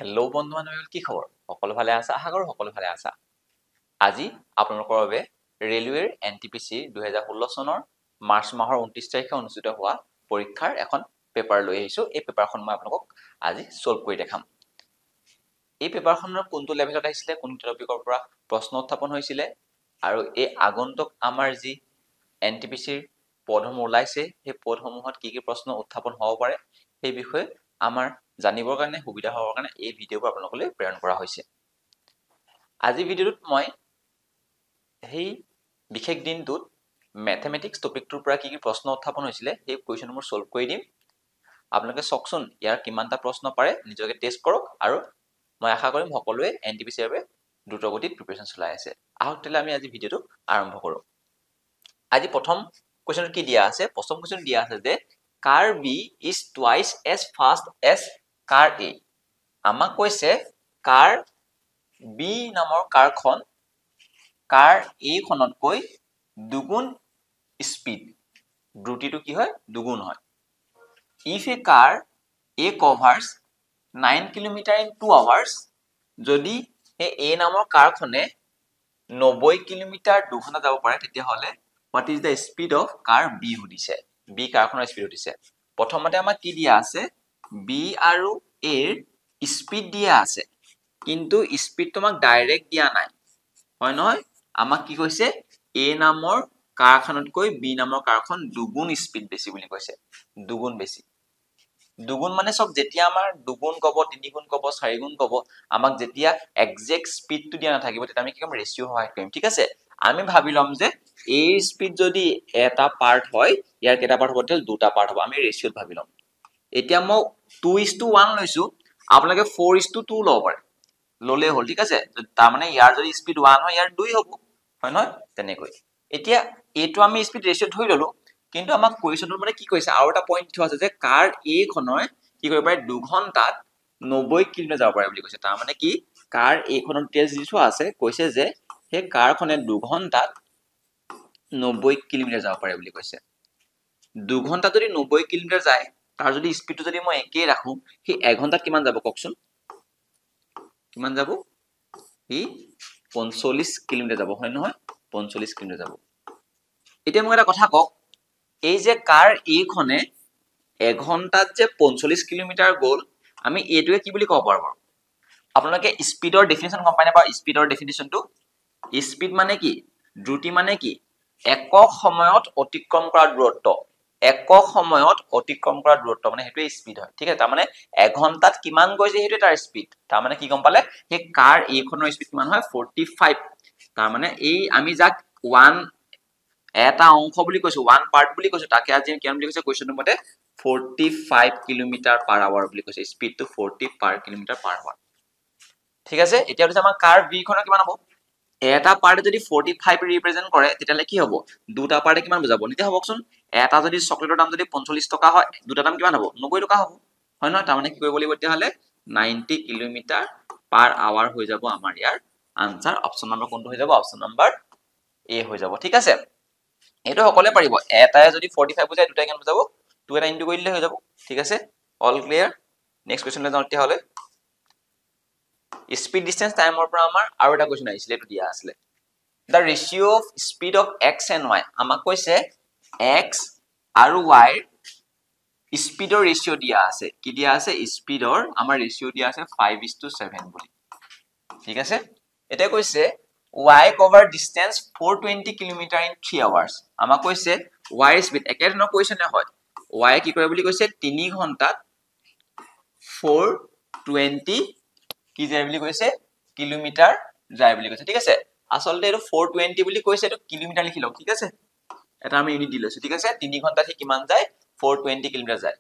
Hello' বন্ধু বান্ধৱীসকল, কি খবৰ? সকলো ভালে আছা? আশা কৰোঁ সকলো ভালে আছা। আজি আপোনালোকৰ বাবে ৰেলৱেৰ NTPC 2016 চনৰ মাৰ্চ মাহৰ 29 তাৰিখে অনুষ্ঠিত হোৱা পৰীক্ষাৰ এখন পেপাৰ লৈ আহিছোঁ। এই পেপাৰখন মই আপোনালোকক আজি ছল্ভ কৰি দেখাম। এই পেপাৰখনৰ কোনটো লেভেলত আহিছিলে, কোনটো টপিকৰ পৰা প্ৰশ্ন উত্থাপন হৈছিলে, আৰু এই আগন্তুক আমাৰ যি NTPCৰ পদসমূহ ওলাইছে সেই পদসমূহত কি কি প্ৰশ্ন উত্থাপন হ'ব পাৰে সেই বিষয়ে আমাৰ জানিবৰ কাৰণে সুবিধা হ'বৰ কাৰণে এই ভিডিঅ'বোৰ আপোনালোকলৈ প্ৰেৰণ কৰা হৈছে। আজি ভিডিঅ'টোত মই সেই বিশেষ দিনটোত মেথমেটিক্স টপিকটোৰ পৰা কি কি প্ৰশ্ন উত্থাপন হৈছিলে সেই কুৱেশ্যনবোৰ ছল্ভ কৰি দিম। আপোনালোকে চাওকচোন ইয়াৰ কিমানটা প্ৰশ্ন পাৰে, নিজকে টেষ্ট কৰক, আৰু মই আশা কৰিম সকলোৱে NTPCৰ বাবে দ্ৰুতগতিত প্ৰিপাৰেশ্যন চলাই আছে। আহক তেতিয়াহ'লে আমি আজি ভিডিঅ'টো আৰম্ভ কৰোঁ। আজি প্ৰথম কুৱেশ্যনটো কি দিয়া আছে? প্ৰথম কুৱেশ্যন দিয়া আছে যে কাৰ B is twice as fast as car A। আমাক কৈছে কাৰ B নামৰ কাৰখন কাৰ A খনতকৈ দুগুণ স্পীড, দ্ৰুতিটো কি হয়? দুগুণ হয়। If a car A covers 9 km in 2 hours, যদি সেই A নামৰ কাৰখনে 90 কিলোমিটাৰ 2 ঘণ্টাত যাব পাৰে তেতিয়াহ'লে what is the speed of car B সুধিছে। B কাৰখনৰ স্পীড সুধিছে। প্ৰথমতে আমাক কি দিয়া আছে? B আৰু A ৰ স্পীড দিয়া আছে, কিন্তু স্পীডটো আমাক ডাইৰেক্ট দিয়া নাই, হয় নহয়? আমাক কি কৈছে? A নামৰ কাৰখনতকৈ B নামৰ কাৰখন দুগুণ স্পীড বেছি বুলি কৈছে। দুগুণ বেছি। দুগুণ মানে চব যেতিয়া আমাৰ দুগুণ ক'ব, তিনিগুণ ক'ব, চাৰিগুণ ক'ব, আমাক যেতিয়া একজেক্ট স্পীডটো দিয়া নাথাকিব তেতিয়া আমি কি কৰিম? ৰেচিঅ' সহায় কৰিম। ঠিক আছে, আমি ভাবি ল'ম যে A স্পীড যদি এটা পাৰ্ট হয়, ইয়াৰ কেইটা পাৰ্ট হ'ব? তেতিয়া দুটা পাৰ্ট হ'ব। আমি ৰেচিঅ'ত ভাবি ল'ম। এতিয়া মই 2:1 লৈছো, আপোনালোকে 4:2 ল'ব পাৰে, ল'লেই হ'ল। ঠিক আছে, তাৰমানে ইয়াৰ যদি স্পীড 1 হয় ইয়াৰ 2 হ'ব, হয় নহয়? তেনেকৈ এতিয়া এইটো আমি স্পীড ৰেচিঅ'ত ধৰি ল'লো, কিন্তু আমাক কুৱেশ্যনটোৰ মানে কি কৈছে? আৰু এটা পইণ্ট থোৱা আছে যে কাৰ A খনৰ কি কৰিব পাৰে? 2 ঘণ্টাত 90 কিলোমিটাৰ যাব পাৰে বুলি কৈছে। তাৰমানে কি? কাৰ A খনৰ টেষ্ট দি থোৱা আছে, কৈছে যে সেই কাৰখনে 2 ঘণ্টাত 90 কিলোমিটাৰ যাব পাৰে বুলি কৈছে। 2 ঘণ্টাত যদি 90 কিলোমিটাৰ যায়, তাৰ যদি স্পীডটো যদি মই একেই ৰাখো, সেই 1 ঘণ্টাত কিমান যাব কওকচোন? কিমান যাব? সি 45 কিলোমিটাৰ যাব, হয় নহয়? 45 কিলোমিটাৰ যাব। এতিয়া মই এটা কথা কওক, এই যে কাৰ A খনে 1 ঘণ্টাত যে 45 কিলোমিটাৰ গ'ল, আমি এইটোৱে কি বুলি ক'ব পাৰো? আপোনালোকে স্পীডৰ ডেফিনিশ্যন গম পাই নে বাৰু? স্পীডৰ ডেফিনিশ্যনটো, স্পীড মানে কি? দ্ৰুতি মানে কি? একক সময়ত অতিক্ৰম কৰা দূৰত্ব। একক সময়ত অতিক্ৰম কৰা দূৰত্ব মানে সেইটোৱে স্পীড হয়। ঠিক আছে, তাৰমানে 1 ঘণ্টাত কিমান গৈছে সেইটোৱে তাৰ স্পীড। তাৰমানে কি গম পালে? সেই কাৰ A খনৰ স্পীড কিমান হয়? 45। তাৰমানে এই আমি যাক এটা অংশ বুলি কৈছো, 1 পাৰ্ট বুলি কৈছো, তাকে আজি কিমান বুলি কৈছে? কুৱেশ্যনটোৰ মতে 45 কিলোমিটাৰ পাৰ আৱাৰ বুলি কৈছে। স্পীডটো 40 কিলোমিটাৰ পাৰ আৱাৰ। ঠিক আছে, এতিয়া হৈছে আমাৰ কাৰ B খনৰ কিমান হ'ব? এটা পাৰ্টে যদি 45 ৰিপ্ৰেজেন্ট কৰে তেতিয়াহ'লে কি হ'ব? দুটা পাৰ্টে কিমান বুজাব? নিজে ভাবকচোন, এটা যদি চকলেটৰ দাম যদি 45 টকা হয়, দুটা দাম কিমান হ'ব? 90 টকা হ'ব, হয় নহয়? তাৰমানে কি কৰিব লাগিব তেতিয়াহ'লে? 90 কিলোমিটাৰ পাৰ আৱাৰ হৈ যাব আমাৰ ইয়াৰ আনসাৰ। অপশ্যন নম্বৰ কোনটো হৈ যাব? অপশ্যন নম্বৰ A হৈ যাব। ঠিক আছে, এইটো সকলোৱে পাৰিব। এটাই যদি 45 বুজায়, দুটাই কিমান বুজাব? 2 এটা ইনটু কৰি দিলে হৈ যাব। ঠিক আছে, অল ক্লিয়াৰ। নেক্সট কুৱেশ্যনলৈ যাওঁ তেতিয়াহ'লে। স্পীড ডিষ্টেন্স টাইমৰ পৰা আমাৰ আৰু এটা কুৱেশ্যন আহিছিলে, এইটো দিয়া আছিলে the ratio' of speed of x and Y. আমাক কৈছে এক্স আৰু ৱাইৰ স্পীডৰ ৰেচিঅ' দিয়া আছে। কি দিয়া আছে? স্পীডৰ আমাৰ ৰেচিঅ' দিয়া আছে 5:7 বুলি। ঠিক আছে, এতিয়া কৈছে y cover distance 420 kilometre in 3 hours। আমাক কৈছে y স্পীড, একেধৰণৰ কুৱেশ্যনে হয়। y কি কৰে বুলি কৈছে? 3 ঘণ্টাত 420 কি যায় বুলি কৈছে? কিলোমিটাৰ যায় বুলি কৈছে। ঠিক আছে, আচলতে এইটো 420 বুলি কৈছে, এইটো কিলোমিটাৰ লিখি লওক। ঠিক আছে, এটা আমি ইউনিট দি লৈছো। ঠিক আছে, 3 ঘণ্টাত সি কিমান যায়? 420 কিলোমিটাৰ যায়।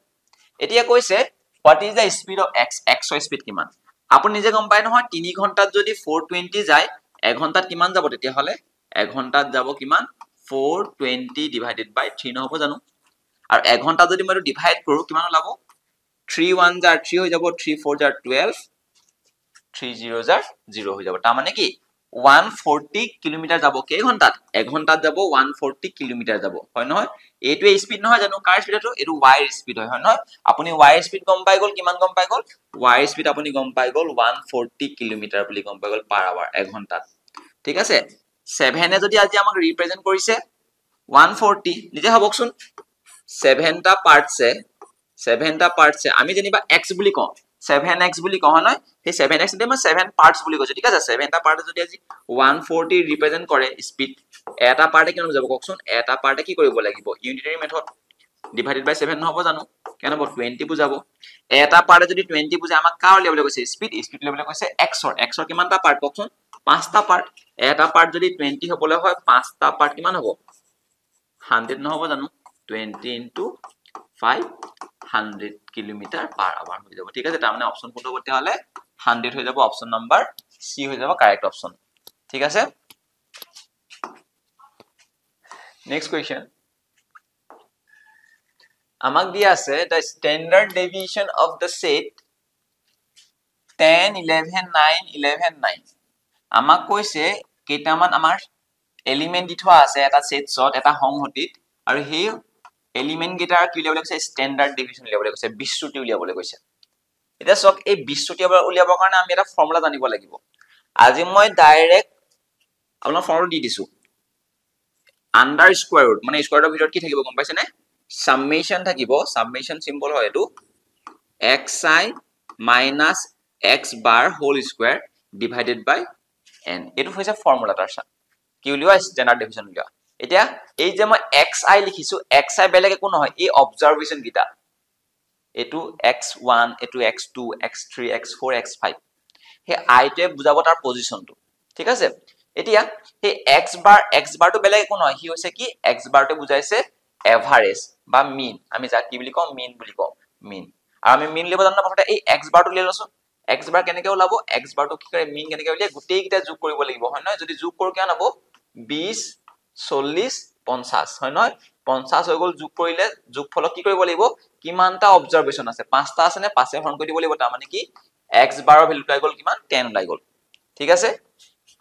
এতিয়া কৈছে what is the speed of x, এক্সৰ স্পীড কিমান? আপুনি নিজে গম পায় নহয়, 3 ঘণ্টাত যদি 420 যায়, 1 ঘণ্টাত কিমান যাব? তেতিয়াহ'লে 1 ঘণ্টাত যাব কিমান? 420 ডিভাইডেড বাই 3 নহ'ব জানো? আৰু 1 ঘণ্টাত যদি মই এইটো ডিভাইড কৰো কিমান ওলাব? 3 1 3 হৈ যাব, 3 4 12, 3 0 0 হৈ যাব। তাৰমানে কি 140 কিলোমিটাৰ যাব কেই ঘণ্টাত এক ঘণ্টাত যাব 140 কিলোমিটাৰ যাব হয় নহয় এইটোৱে স্পিড নহয় জানো কাৰ স্পিড এইটো y স্পিড হয় নহয় আপুনি y স্পিড গম পাই গল কিমান গম পাই গল y স্পিড আপুনি গম পাই গল 140 কিলোমিটাৰ বুলি গম পাই গল পাৰ আৱাৰ এক ঘণ্টাত ঠিক আছে 7 এ যদি আজি আমাক ৰিপ্ৰেজেন্ট কৰিছে 140 নিজে হবকচোন 7টা পাৰ্টছে আমি যেনিবা x বুলি কওঁ 7x বুলি কওঁ হয় নহয় সেই 7x তে মই 7 পাৰ্টছ বুলি কৈছো ঠিক আছে 7টা পাৰ্ট যদি আজি 140 ৰিপ্ৰেজেন্ট কৰে স্পিড এটা পাৰ্টে কিমান যাব কওকচোন এটা পাৰ্টে কি কৰিব লাগিব ইউনিটাৰী মেথড ডিভাইডেড বাই 7 নহব জানো কেন হ'ব 20 বুজাব এটা পাৰ্টে যদি 20 বুজায় আমাক কাৰ উলিয়াবলৈ কৈছে স্পিড উলিয়াবলৈ কৈছে x ৰ কিমানটা পাৰ্ট কওকচোন 5টা পাৰ্ট এটা পাৰ্ট যদি 20 হ'বলৈ হয় 5টা পাৰ্ট কিমান হ'ব 100 নহব জানো 20 into 5 100 কিলোমিটাৰ পাৰ আৱাৰ হৈ যাব ঠিক আছে তাৰ মানে অপচন কোনটো হ'ব তেতিয়াহলে 100 হৈ যাব অপচন নাম্বাৰ সি হৈ যাব কাৰেক্ট অপচন ঠিক আছে নেক্সট কোৱেশ্চন আমাক দিয়া আছে the standard deviation of the set 10 11 9 11 9 আমাক কৈছে কেইটামান আমাৰ এলিমেন্ট দি থোৱা আছে এটা সেটছত এটা সংহতিত আৰু সেই এলিমেন্ট গিটাৰ কি উলিয়াবলৈ কৈছে স্ট্যান্ডাৰ্ড ডেভিয়েশন উলিয়াবলৈ কৈছে বিশ্বতি উলিয়াবলৈ কৈছে এটা সক এই বিশ্বতি উলিয়াবৰ কাৰণে আমি এটা ফৰ্মুলা জানিব লাগিব আজি মই ডাইৰেক্ট আপোনাৰ ফৰ্মুলা দি দিছো আন্ডাৰ স্কয়াৰ ৰুট মানে স্কয়াৰ ৰুটৰ ভিতৰত কি থাকিব গম পাইছে নে সামেশন থাকিব সামেশন সিম্বল হয় এটো xi minus x bar whole square divided by n এটো হৈছে ফৰ্মুলা তাৰ সাথে কি উলিওয়া স্ট্যান্ডাৰ্ড ডেভিয়েশন উলিওয়া এতিয়া এই যে মই xi লিখিছো xi বেলেগ একো নহয় এই অবজাৰভেশন গিটা এটো x1 এটো x2 x3 x4 x5 হে i তে বুজাব তাৰ পজিশনটো ঠিক আছে এতিয়া হে x bar টো বেলেগ একো নহয় হি হৈছে কি x bar টো বুজাইছে এভাৰেজ বা মিন আমি যা কি বুলি কম মিন বুলি কম মিন আৰু আমি মিন লিব জানো প্ৰথমতে এই x bar টো লৈ লছো x bar কেনেকৈ ওলাব x bar টো কি কৰে মিন কেনেকৈ উলিয়াই গুটেই কিটা যোগ কৰিব লাগিব হয় নহয় যদি যোগ কৰো কিমান হ'ব 20 40 50 হয় নহয় 50 হৈ গল যোগ কৰিলে যোগফলক কি কৰিব লাগিব কিমানটা অবজাৰভেশন আছে পাঁচটা আছে নে পাঁচে হৰণ কৰি দিব লাগিব তাৰ মানে কি x bar ৰ ভ্যালু পাই গল কিমান 10 ওলাই গল ঠিক আছে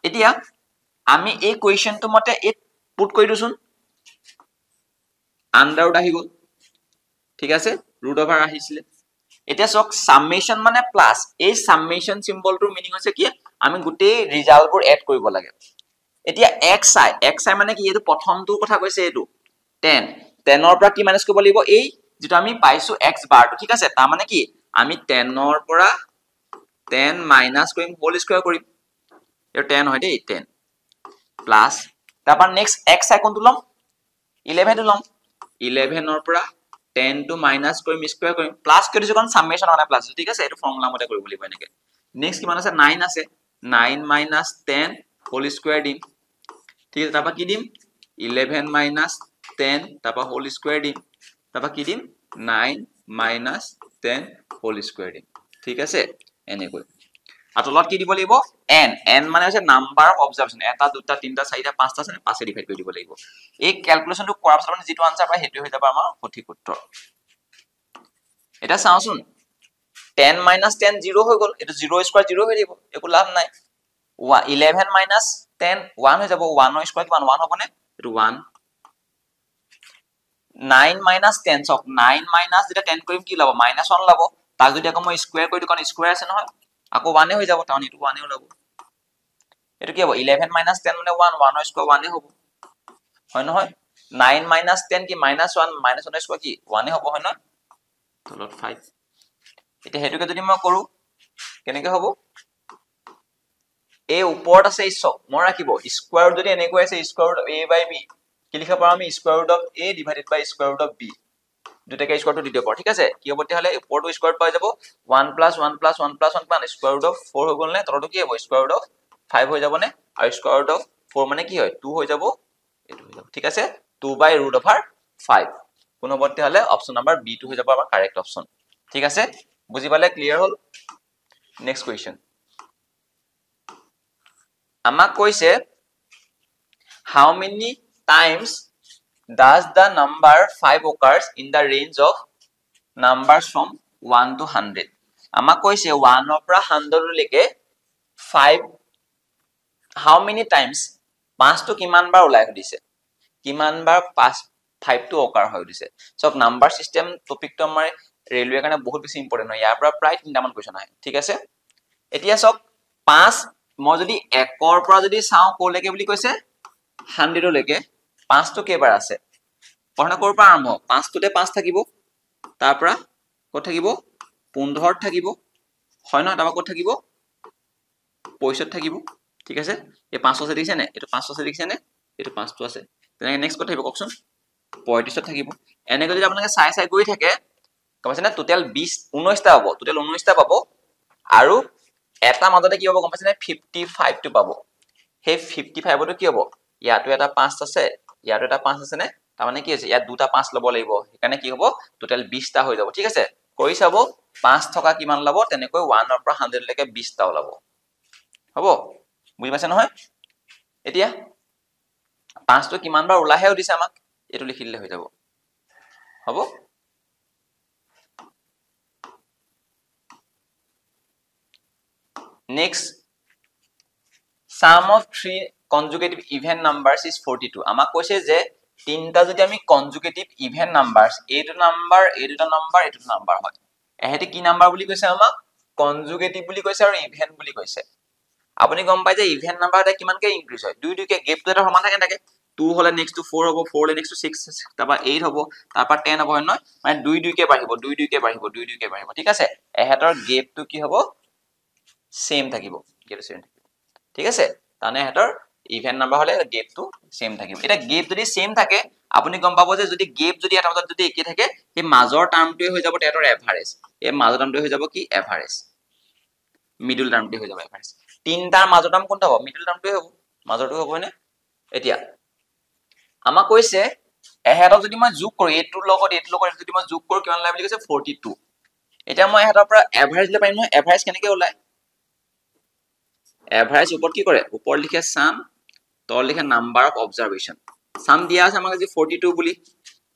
এতিয়া আমি এই কোৱেশ্চনটো মতে এই পুট কৰি দিছোন আন্ডাৰ ৰুট আহি গল ঠিক আছে ৰুট ওভাৰ আহিছিলে এতিয়া সক সামেশন মানে প্লাস এই সামেশন সিম্বলটোৰ মিনিং হৈছে কি আমি গুটেই ৰিজাল্টবোৰ এড কৰিব লাগে এতিয়া xi মানে কি এটো প্ৰথমটো কথা কৈছে এটো 10 10 ৰ পৰা কি মাইনাস কৰিব লাগিব এই যেটো আমি পাইছো x bar টো ঠিক আছে তাৰ মানে কি আমি 10 ৰ পৰা 10 মাইনাস কৰিম হোল স্কয়াৰ কৰিম এটো 10 হয় দেই 10 প্লাস তাৰপৰ নেক্সট xi কোনটো লম 11 টো লম 11 ৰ পৰা 10 টো মাইনাস কৰিম স্কয়াৰ কৰিম প্লাস কৰি দিছো কাৰণ সামেশন মানে প্লাস ঠিক আছে এটো ফৰ্মুলা মতে কৰিব লাগিব এনেকে নেক্সট কিমান আছে 9 আছে 9 মাইনাস 10 হোল স্কয়াৰ দিম ঠিক আছে তারপর কি দিম 11 মাইনাস 10 তারপর হোল স্কয়ার দিম তারপর কি দিম 9 মাইনাস 10 হোল স্কয়ার দিম ঠিক আছে এনেকৈ আর তলত কি দিব লাগিব n মানে হৈছে নাম্বার অফ অবজারভেশন এটা দুটা তিনটা চাৰিটা পাঁচটা আছে পাঁচে ডিভাইড কৰি দিব লাগিব এই ক্যালকুলেশনটো কৰাৰ পিছত মানে যেটো আনসাৰ পাই হেতু হৈ যাব আমাৰ সঠিক উত্তৰ এটা চাওচোন 10 minus 10 0 হৈ গল এটো 0 স্কয়ার 0 হৈ দিব একো লাভ নাই 11 minus 10 1 হৈ যাব 1 ৰ স্কয়ার কিমান 1 হবনে এটো 1 9 minus 10 সক 9 minus যেটা 10 কৰিম কি লাভ minus 1 লাভ তাক যদি আকৌ মই স্কয়াৰ কৰি দিও কাৰণ স্কয়াৰ আছে নহয় আকৌ 1 হৈ যাব কাৰণ এটো 1 ওলাব এটো কি হ'ব 11 minus 10 মানে 1 1 ৰ স্কয়ার 1 হ'ব হয় নহয় 9 minus 10 কি minus 1 minus 1 ৰ স্কয়ার কি 1 হ'ব হয় নহয় তলত 5 এটা হেতুকে যদি মই কৰো কেনেকে হ'ব এই ওপৰত আছে ইছক মই ৰাখিব স্কয়াৰ যদি এনেকৈ আছে square root a by b কি লিখা পাৰো আমি square root of a divided by square root of b দুটাকে স্কয়াৰটো দি দিব পাৰো ঠিক আছে কি হ'ব তেহলে ওপৰটো স্কয়াৰ পাই যাব 1 + 1 + 1 + 1 কিমান স্কয়াৰ ৰুট অফ 4 হৈ গল নে তলটো কি হ'ব স্কয়াৰ ৰুট অফ 5 হৈ যাব নে আৰু স্কয়াৰ ৰুট অফ 4 মানে কি হয় 2 হৈ যাব এটো হৈ যাব ঠিক আছে 2/√5 কোন হ'ব তেহলে অপচন নাম্বাৰ বি টো হৈ যাব আমাৰ কাৰেক্ট অপচন ঠিক আছে বুজি পালে ক্লিয়াৰ হল নেক্সট কোৱেশ্চন আমাক কৈছে how many times does the number 5 occurs in the range of numbers from 1 to 100 আমাক কৈছে 1 ৰ পৰা 100 লৈকে 5 হাউ মেনি টাইমছ 5টো কিমান বাৰ ওলাই সুধিছে কিমান বাৰ 5টো অকাৰ হৈ দিছে সব নাম্বাৰ সিস্টেম টপিকটো আমাৰ ৰেলৱে কাৰণে বহুত বেছি ইম্পৰ্টেন্ট হয় ইয়াৰ পৰা প্ৰায় 3টা মান কোৱেশ্চন আহে ঠিক আছে এতিয়া সব 5 মই যদি 1ৰ পৰা যদি চাও কোলৈকে বুলি কৈছে 100 লৈকে 5টো কেইবাৰ আছে পঢ়না কৰ পৰা আৰম্ভ 5টোতে 5 থাকিব তাৰ পৰা কত থাকিব 15 থাকিব হয় নহয় তাৰপা কত থাকিব 65 থাকিব ঠিক আছে এই 500 আছে দেখিছে নে এটো 500 আছে দেখিছে নে এটো 5টো আছে তেনে নেক্সট কত থাকিব ককচোন 35 থাকিব এনেকৈ যদি আপোনালোকে চাই গৈ থাকে কমছে না টোটাল 20 19টা হ'ব টোটাল 19টা পাব আৰু এটা মাজতে কি হ'ব গম পাইছে নে 55 টো পাব হে 55 টো কি হ'ব ইয়াটো এটা 5 আছে ইয়াটো এটা 5 আছে নে তাৰ মানে কি হৈছে ইয়াত দুটা 5 লব লাগিব সেইকাৰণে কি হ'ব টোটাল 20টা হৈ যাব ঠিক আছে কৰি চাব 5 থকা কিমান লব তেনেকৈ 1 ৰ পৰা 100 লৈকে 20টা ওলাব হ'ব বুজি পাইছে নহয় এতিয়া 5টো কিমান বাৰ ওলাহে উদিছে আমাক এটো লিখি দিলে হৈ যাব হ'ব next sum of three conjugative even numbers is 42 আমাক কৈছে যে তিনটা যদি আমি conjugative even numbers এইটো নাম্বার এইটো নাম্বার এইটো নাম্বার হয় এহেতে কি নাম্বার বুলি কৈছে আমাক conjugative বুলি কৈছে আৰু even বুলি কৈছে আপুনি গম পাই যে even নাম্বাৰ এটা কিমানকে ইনক্ৰিজ হয় দুই দুইকে গেপটো এটা সমান থাকে 2 হলে নেক্সট টু 4 হ'ব 4 হলে নেক্সট টু 6 তারপর 8 হ'ব তারপর 10 হ'ব নহয় মানে দুই দুইকে বাঢ়িব দুই দুইকে বাঢ়িব ঠিক আছে এহেতৰ গেপটো কি হ'ব সেম থাকিব গেপটো সেম থাকিব ঠিক আছে তানে এহেতৰ ইভেন নাম্বার হলে গেপটো সেম থাকিব এটা গেপ যদি সেম থাকে আপুনি গম পাব যে যদি গেপ যদি এটা মাজত যদি একে থাকে এই মাজৰ টাৰ্মটোৱে হৈ যাব তেহেতৰ এভাৰেজ এই মাজৰ টাৰ্মটোৱে হৈ যাব কি এভাৰেজ মিডল টাৰ্মটোৱে হৈ যাব এভাৰেজ তিনটাৰ মাজৰ টাৰ্ম কোনটা হ'ব মিডল টাৰ্মটোৱে হ'ব মাজৰটো হ'ব নে এতিয়া আমাক কৈছে এহেতৰ যদি মই যোগ কৰো এটোৰ লগত যদি মই যোগ কৰো কিমান ওলাই বুলি কৈছে 42 এতিয়া মই এহেতৰ পৰা এভাৰেজ লৈ পাৰিম নহয় এভাৰেজ কেনেকৈ ওলাই এভাৰেজ ওপৰত কি কৰে ওপৰত লিখে সাম তল লিখে নাম্বাৰ অফ অবজাৰভেশন সাম দিয়া আছে আমাক যে 42 বুলি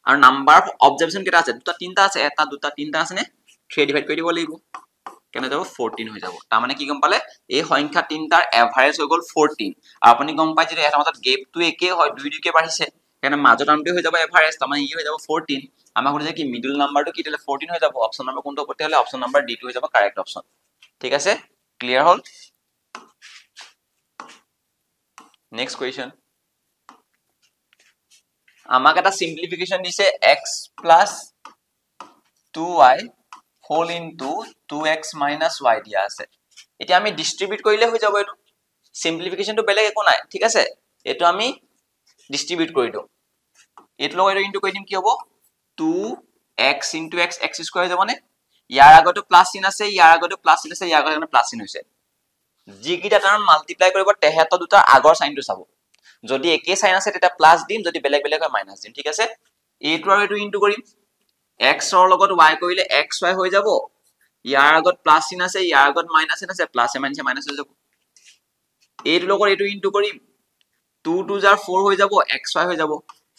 আৰু নাম্বাৰ অফ অবজাৰভেশন কেটা আছে দুটা তিনটা আছে এটা দুটা তিনটা আছে নে 3 ডিভাইড কৰি দিব লাগিব কেনে যাব 14 হৈ যাব তাৰ মানে কি গম পালে এই সংখ্যা তিনটাৰ এভাৰেজ হৈ গল 14 আপুনি গম পাই যে এটা মাজত গেপটো একে হয় দুই দুইকে বাঢ়িছে কেনে মাজৰ টাৰ্মটো হৈ যাব এভাৰেজ তাৰ মানে ই হৈ যাব 14 আমাক কৈছে কি মিডল নাম্বাৰটো কি দিলে 14 হৈ যাব অপচন নম্বৰ কোনটো পতে হলে অপচন নম্বৰ ডি টো হৈ যাব কাৰেক্ট অপচন ঠিক আছে ক্লিয়াৰ হল Next question. আমাক এটা simplification দিছে x plus 2y whole into 2x minus y দিয়া আছে এতিয়া আমি ডিস্ট্ৰিবিউট কৰিলে হৈ যাব এটো simplification টো বেলেগ একো নাই ঠিক আছে এটো আমি ডিস্ট্ৰিবিউট কৰি দিও এটো লগ এটো ইনটু কৰি দিম কি হ'ব 2x into x স্কয়াৰ হৈ যাব নে ইয়াৰ আগটো প্লাস চিন আছে ইয়াৰ আগটো প্লাস চিন আছে ইয়াৰ আগটো প্লাস চিন হৈছে যিকিটা টাৰ্ম মাল্টিপ্লাই কৰিব তেহেতৰ দুটাৰ আগৰ সাইনটো চাব যদি একে সাইন আছে তেতিয়া প্লাস দিম যদি বেলেগ বেলেগ হয় মাইনাস দিম ঠিক আছে এইটো আৰু এইটো ইনটু কৰিম x ৰ লগত y কৰিলে xy হৈ যাব ইয়াৰ আগত প্লাস চিন আছে ইয়াৰ আগত মাইনাস চিন আছে প্লাস মাইনাস মাইনাস হৈ যাব এইটো লগত এইটো ইনটু কৰিম 2 2 জাৰ 4 হৈ যাব xy হৈ যাব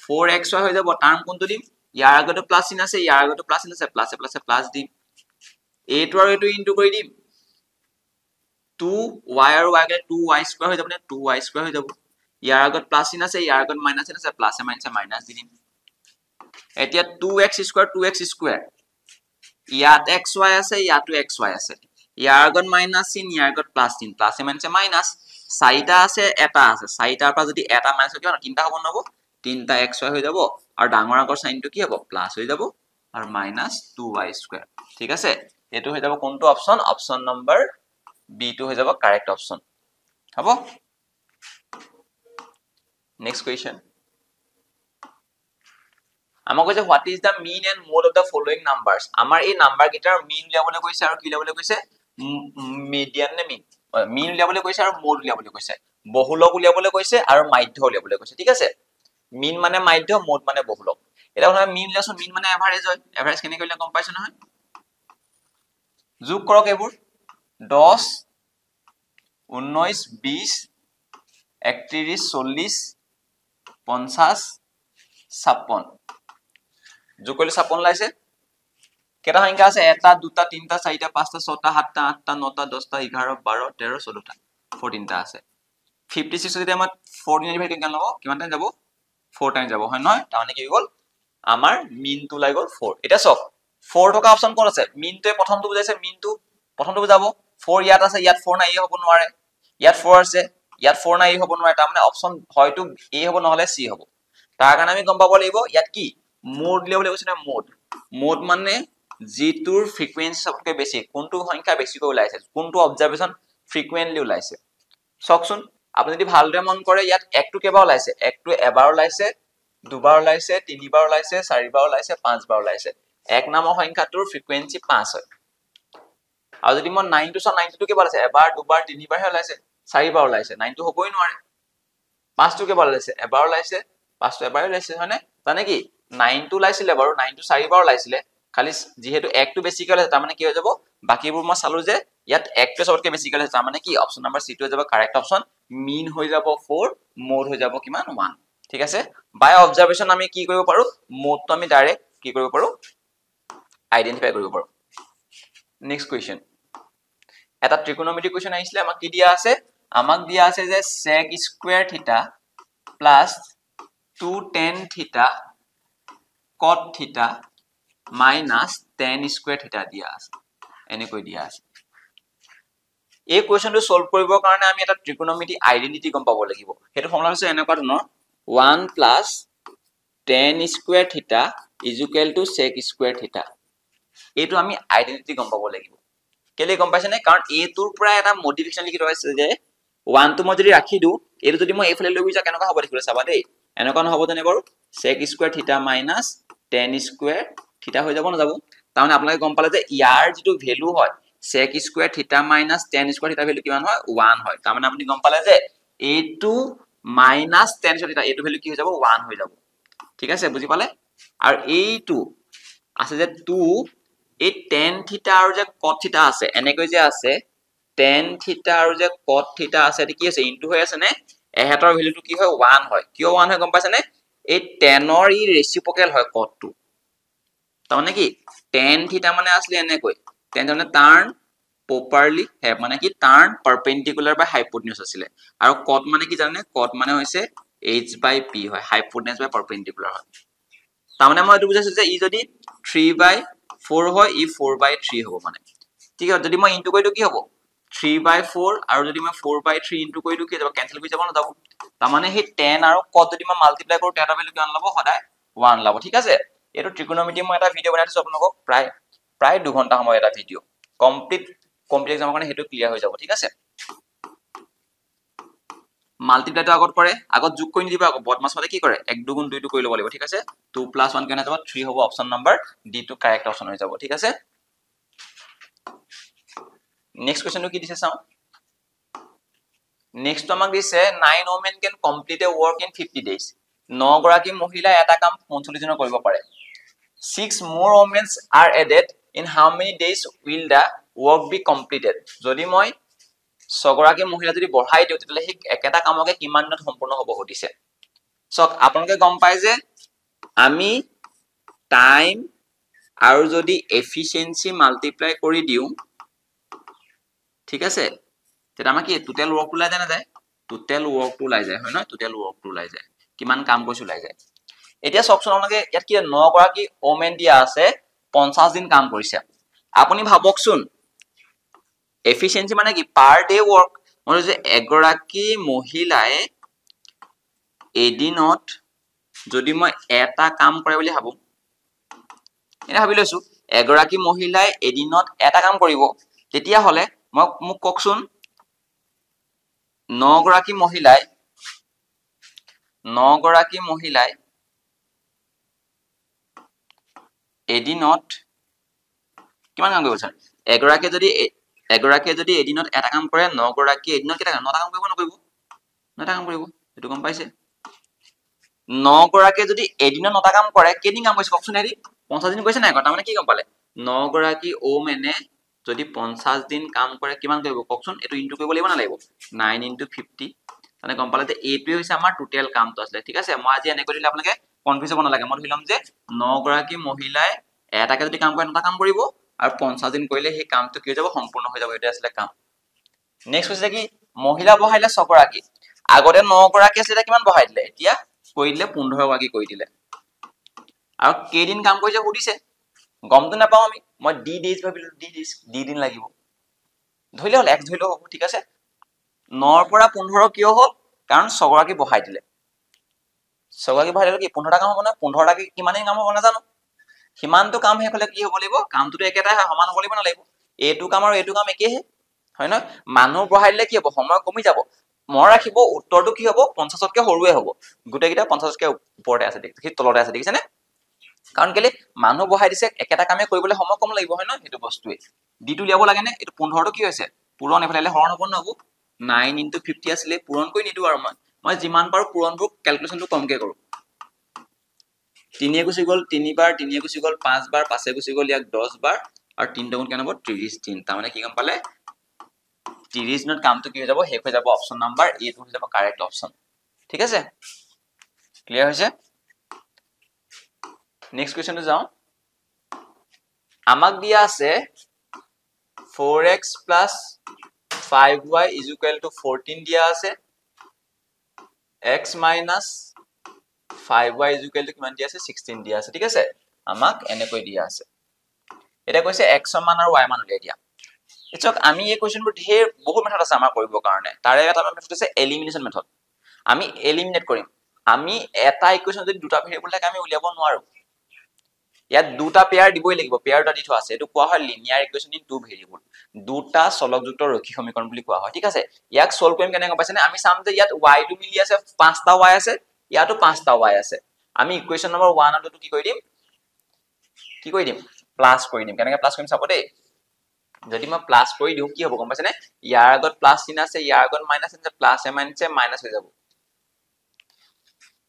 4xy হৈ যাব টাৰ্ম কোনটো দিম ইয়াৰ আগত প্লাস চিন আছে ইয়াৰ আগত প্লাস চিন আছে প্লাস প্লাস দিম এইটো আৰু এইটো ইনটু কৰি দিম 2y আৰু y গলে 2y স্কয়াৰ হৈ যাব নে 2y স্কয়াৰ হৈ যাব ইয়াৰ আগত প্লাস চিন আছে ইয়াৰ আগত মাইনাস চিন আছে প্লাস মাইনাস দি দিম এতিয়া 2x স্কয়াৰ ইয়াত xy আছে ইয়াতো xy আছে ইয়াৰ আগত মাইনাস চিন ইয়াৰ আগত প্লাস চিন প্লাস মাইনাস চাৰিটা আছে এটা আছে চাৰিটাৰ পৰা যদি এটা মাইনাস হয় কিমান তিনটা হ'ব নহব তিনটা xy হৈ যাব আৰু ডাঙৰ আগৰ সাইনটো কি হ'ব প্লাস হৈ যাব আৰু মাইনাস 2y স্কয়াৰ ঠিক আছে এটো হৈ যাব কোনটো option option number B to হৈ যাব correct option হবো next question আমাক কৈছে what is the mean and mode of the following numbers আমাৰ এই নাম্বাৰ গিটাৰ mean উলিয়াবলৈ কৈছে আৰু কি উলিয়াবলৈ কৈছে মিডিয়ান নে mean উলিয়াবলৈ কৈছে আৰু mode উলিয়াবলৈ কৈছে বহুলক উলিয়াবলৈ কৈছে আৰু মাধ্য উলিয়াবলৈ কৈছে ঠিক আছে mean মানে মাধ্য mode মানে বহুলক এটা কথা mean উলিয়াছো mean মানে এভাৰেজ হয় এভাৰেজ কেনে কৰিলে গম পাইছ নহয় যোগ কৰক এবোৰ 10 19 20 31 40 50 56 যোগ কৰিলে 56 লাইছে কেটা সংখ্যা আছে এটা দুটা তিনটা চাৰিটা পাঁচটা ছটা সাতটা আঠটা নটা 10টা 11 12 13 14টা 14টা আছে 56 যদি আমাৰ 4 দিন ডিভাইড কিমান হ'ব কিমান টাইম যাব 4 টাইম যাব হয় নহয় তাৰমানে কি হৈ গ'ল আমাৰ মিনটো ওলাই গ'ল 4 এটা চক 4 থকা অপচন কোন আছে মিনটোৱে প্ৰথমটো বুজাইছে মিনটো প্ৰথমটো বুজাব 4 ইয়াত আছে ইয়াত 4 নাই হ'ব নোৱাৰে ইয়াত 4 আছে ইয়াত 4 নাই হ'ব নোৱাৰে তাৰমানে অপচন হয়তো A হ'ব নহলে C হ'ব তাৰ কাৰণে আমি গম পাব লাগিব ইয়াত কি মোড লিয়াব লাগিব না মোড মানে জিটোৰ ফ্ৰিকুৱেন্সি সবতকৈ বেছি কোনটো সংখ্যা বেছিকৈ ওলাইছে কোনটো অবজাৰভেশন ফ্ৰিকুৱেন্টলি ওলাইছে চকচোন আপুনি যদি ভালদৰে মন কৰে ইয়াত একটো কেবা ওলাইছে একটো এবাৰ ওলাইছে দুবাৰ ওলাইছে তিনিবাৰ ওলাইছে চাৰিবাৰ ওলাইছে পাঁচবাৰ ওলাইছে এক নামৰ সংখ্যাটোৰ ফ্ৰিকুৱেন্সি 5 হয় আৰু যদি মই 9 টো চাও 9 টো কেবাৰ আছে এবাৰ দুবাৰ তিনিবাৰ হে ওলাইছে চাৰিবাৰ ওলাইছে 9 টো হ'বই নোৱাৰে 5 টো কেবাৰ ওলাইছে এবাৰ ওলাইছে 5 টো এবাৰ ওলাইছে হয়নে জানে কি 9 টো ওলাইছিলে বাৰু 9 টো চাৰিবাৰ ওলাইছিলে খালি যেহেতু একটো বেছিকৈ ওলাইছে তাৰ মানে কি হৈ যাব বাকিবোৰ মই চালো যে ইয়াত একটো সবতকৈ বেছিকৈ ওলাইছে তাৰ মানে কি অপচন নম্বৰ C টো হৈ যাব কাৰেক্ট অপচন মিন হৈ যাব 4 মোড হৈ যাব কিমান 1 ঠিক আছে বাই অবজাৰভেশন আমি কি কৰিব পাৰো মোডটো আমি ডাইৰেক্ট কি কৰিব পাৰো আইডেন্টিফাই কৰিব পাৰো নেক্সট কোৱেশ্চন এটা ট্ৰিগোনোমেট্ৰিক কোৱেশ্চন আহিছিলে আমাক কি দিয়া আছে আমাক দিয়া আছে যে sec স্কয়াৰ থিটা প্লাস 2 tan থিটা cot থিটা মাইনাস tan স্কয়াৰ থিটা দিয়া আছে এনেকৈ দিয়া আছে এই কোৱেশ্চনটো সলভ কৰিবৰ কাৰণে আমি এটা ট্ৰিগোনোমেট্ৰিক আইডেন্টিটি গম পাব লাগিব হেতু ফৰ্মুলা হৈছে এনেকুৱা ধৰণৰ 1 plus tan square theta is equal to sec square theta এইটো আমি আইডেন্টিটি গম পাব লাগিব কেলে গম পাইছে নে কাৰণ a টোৰ পৰা এটা মডিফিকেশন লিখি ৰৈছে যে 1 টো মই যদি ৰাখি দিও এটো যদি মই এইফালে লৈ গৈ যা কেনেকুৱা হ'ব দেখিবলৈ চাবা দেই এনেকুৱা নহব তেনে বাৰু sec square theta minus tan square theta হৈ যাব না যাব তাৰমানে আপোনালোকে গম পালে যে ইয়াৰ যেটো ভ্যালু হয় sec square theta minus tan square theta value কিমান হয় 1 হয় তাৰমানে আপুনি গম পালে যে a2 minus tan square theta এইটো ভ্যালু কি হৈ যাব 1 হৈ যাব ঠিক আছে বুজি পালে আৰু এইটো আছে যে 2 এই tan theta আৰু যে cot theta আছে এনেকৈ যে আছে tan theta আৰু যে cot theta আছে এটো কি আছে ইনটু হৈ আছে নে এহেতৰ ভ্যালুটো কি হয় 1 হয় কিয় 1 হয় গম পাইছে নে এই tan ৰ ই ৰেচিপ্ৰকেল হয় cot টো তাৰমানে কি tan theta মানে আসলে এনেকৈ tan মানে টাৰ্ন properly have মানে কি টাৰ্ন পাৰপেন্ডিকুলাৰ বাই হাইপোটেনিউস আছিলে আৰু cot মানে কি জানে cot মানে হৈছে h by p হয় হাইপোটেনিউস বাই পারপেন্ডিকুলার হয় তাৰমানে মই এটো বুজাইছো যে ই যদি 3/4 হয় ই 4/3 হ'ব মানে ঠিক আছে যদি মই ইনটু কৰি দিও কি হ'ব 3/4 আৰু যদি মই 4/3 ইনটু কৰি দিও কি যাব ক্যান্সেল হৈ যাব না যাব তাৰমানে হে tan আৰু cot যদি মই মাল্টিপ্লাই কৰো তেটা ভ্যালু কিমান ল'ব সদায় 1 ল'ব ঠিক আছে এটো ট্ৰিগোনোমেট্ৰি মই এটা ভিডিও বনাইছো আপোনালোকক প্ৰায় 2 ঘন্টা সময় এটা ভিডিও কমপ্লিট এক্সামৰ কাৰণে হেতু ক্লিয়াৰ হৈ যাব ঠিক আছে মাল্টিপ্লাইটো আগত কৰে আগত যোগ কৰি নিদিবা আকৌ বদমাছ হলে কি কৰে 1 2 গুণ 2 কৰি ল'ব লাগিব ঠিক আছে 2 + 1 কেনে যাব 3 হ'ব অপচন নম্বৰ ডি টো কাৰেক্ট অপচন হৈ যাব ঠিক আছে নেক্সট কোৱেশ্চনটো কি দিছে চাও নেক্সট আমাক দিছে 9 women can complete a work in 50 days 9 গৰাকী মহিলা এটা কাম 45 দিনত কৰিব পাৰে 6 more women are added in how many days will the work be completed যদি মই 6 গৰাকী মহিলা যদি বঢ়াই দিও তেতিয়ালে হে একেটা কামকে কিমান দিনত সম্পূৰ্ণ হ'ব হতিছে সক আপোনালোকে গম পায় যে আমি টাইম আৰু যদি এফিশিয়েন্সি মাল্টিপ্লাই কৰি দিও ঠিক আছে তেটা আমাক কি টোটাল ওয়ার্ক ওলাই যায় না যায় টোটাল ওয়ার্ক ওলাই যায় হয় না টোটাল ওয়ার্ক ওলাই যায় কিমান কাম কৰিছো ওলাই যায় এতিয়া সবচোন আপোনালোকে ইয়াত কি 9 গৰাকী ওমেন দিয়া আছে 50 দিন কাম কৰিছে আপুনি ভাবকচোন এফিশিয়েন্সি মানে কি পাৰ ডে ওয়াৰ্ক মানে যে এগৰাকী মহিলাই এদিনত যদি মই এটা কাম কৰে বুলি ভাবো এনে ভাবি লৈছো এগৰাকী মহিলাই এদিনত এটা কাম কৰিব তেতিয়া হলে মোক ককচোন 9 গৰাকী মহিলাই এদিনত কিমান কাম কৰিব স্যাৰ এগৰাকীয়ে যদি এদিনত এটা কাম কৰে 9 গৰাকী এদিনত কেটা 9টা কাম কৰিব নকৰিব 9টা কাম কৰিব এটো গম পাইছে 9 গৰাকীয়ে যদি এদিনত 9টা কাম কৰে কেদিন কাম কৰিছে ককচোন হেৰি 50 দিন কৰিছে নাই কথা মানে কি গম পালে 9 গৰাকী ওমেনে যদি 50 দিন কাম কৰে কিমান কৰিব ককচোন এটো ইনটু কৰিব লাগিব না লাগিব 9 * 50 মানে গম পালে যে এইটোৱে হৈছে আমাৰ টোটাল কামটো আছে ঠিক আছে মই আজি এনে কৰি দিলে আপোনালোকে কনফিউজ হ'ব নালাগে মই ধৰিলাম যে 9 গৰাকী মহিলাই এটাকে যদি কাম কৰে 9টা কাম কৰিব আৰু 50 দিন কৰিলে সেই কামটো কি হৈ যাব সম্পূৰ্ণ হৈ যাব এটা আছিল কাম নেক্সট হৈছে কি মহিলা বহাইলে 6 গৰাকী আগতে 9 গৰাকী আছিল কিমান বহাই দিলে এতিয়া কৰি দিলে 15 গৰাকী কৰি দিলে আৰু কেইদিন কাম কৰিছে সুধিছে গমটো নাপাও আমি মই ডি ডেজ ভাবিলো ডি দিন লাগিব ধৰিলে হল x ধৰিলে হ'ব ঠিক আছে 9 ৰ পৰা 15 কিয় হ'ল কাৰণ 6 গৰাকী বহাই দিলে 6 গৰাকী বহাই দিলে কি 15টা কাম হ'ব না 15টা কিমানেই কাম হ'ব নাজানো সিমানটো কাম শেষ হলে কি হ'ব লাগিব কামটো একেটাই সমান হ'ব লাগিব নালাগিব এইটো কাম আৰু এইটো কাম একেহে হয় নহয় মানুহ বহাই দিলে কি হ'ব সময় কমি যাব মন ৰাখিব উত্তৰটো কি হ'ব 50তকৈ সৰুৱে হ'ব গোটেইকেইটা 50তকৈ ওপৰতে আছে দেখি তলতে আছে দেখিছেনে কাৰণ কেলে মানুহ বহাই দিছে একেটা কামে কৰিবলৈ সময় কম লাগিব হয় নহয় সেইটো বস্তুৱে ডিটো উলিয়াব লাগে নে এইটো 15টো কি হৈছে পূৰণ এফালে হৰণ হ'ব নহ'ব 9 * 50 আছিলে পূৰণ কৰি নিদিও আৰু মই যিমান পাৰো পূৰণবোৰ ক্যালকুলেশনটো কমকে কৰো 3 গুচি গ'ল 3 বাৰ 3 গুচি গ'ল 5 বাৰ 5 গুচি গ'ল ইয়াক 10 বাৰ আৰু 3 গুণ কেনে হ'ব 30 দিন তাৰ মানে কি গম পালে 30 দিনত কামটো কি হৈ যাব শেষ হৈ যাব অপচন নাম্বাৰ এটো হৈ যাব কাৰেক্ট অপচন ঠিক আছে ক্লিয়াৰ হৈছে নেক্সট কোৱেশ্চনটো যাও আমাক দিয়া আছে 4x + 5y = 14 দিয়া আছে x - 5y = কিমান দিয়া আছে 16 দিয়া আছে ঠিক আছে আমাক এনেকৈ দিয়া আছে এটা কৈছে x ৰ মান আৰু y মান উলিয়াই দিয়া এচক আমি এই কোৱেশ্চনবোৰ ঢেৰ বহুত মেথড আছে আমাৰ কৰিব কাৰণে তাৰে এটা মেথড আছে এলিমিনেশন মেথড আমি এলিমিনেট কৰিম আমি এটা ইকুৱেশন যদি দুটা ভেৰিয়েবল থাকে আমি উলিয়াব নোৱাৰো ইয়াত দুটা পেয়াৰ দিবই লাগিব পেয়াৰ দুটা দি থোৱা আছে এটো কোৱা হয় লিনিয়াৰ ইকুৱেশন ইন টু ভেৰিয়েবল দুটা চলকযুক্ত ৰৈখিক সমীকৰণ বুলি কোৱা হয় ঠিক আছে ইয়াক সলভ কৰিম কেনে গম পাইছেনে আমি চাম যে ইয়াত y টো মিলি আছে 5টা y আছে ইয়াতো 5টা y আছে আমি ইকুৱেশন নম্বৰ 1 আৰু 2 কি কৰি দিম প্লাস কৰি দিম কেনেকৈ প্লাস কৰিম চাব দেই যদি মই প্লাস কৰি দিও কি হ'ব গম পাইছেনে ইয়াৰ আগত প্লাস চিন আছে ইয়াৰ আগত মাইনাস আছে প্লাস এ মাইনাস হৈ যাব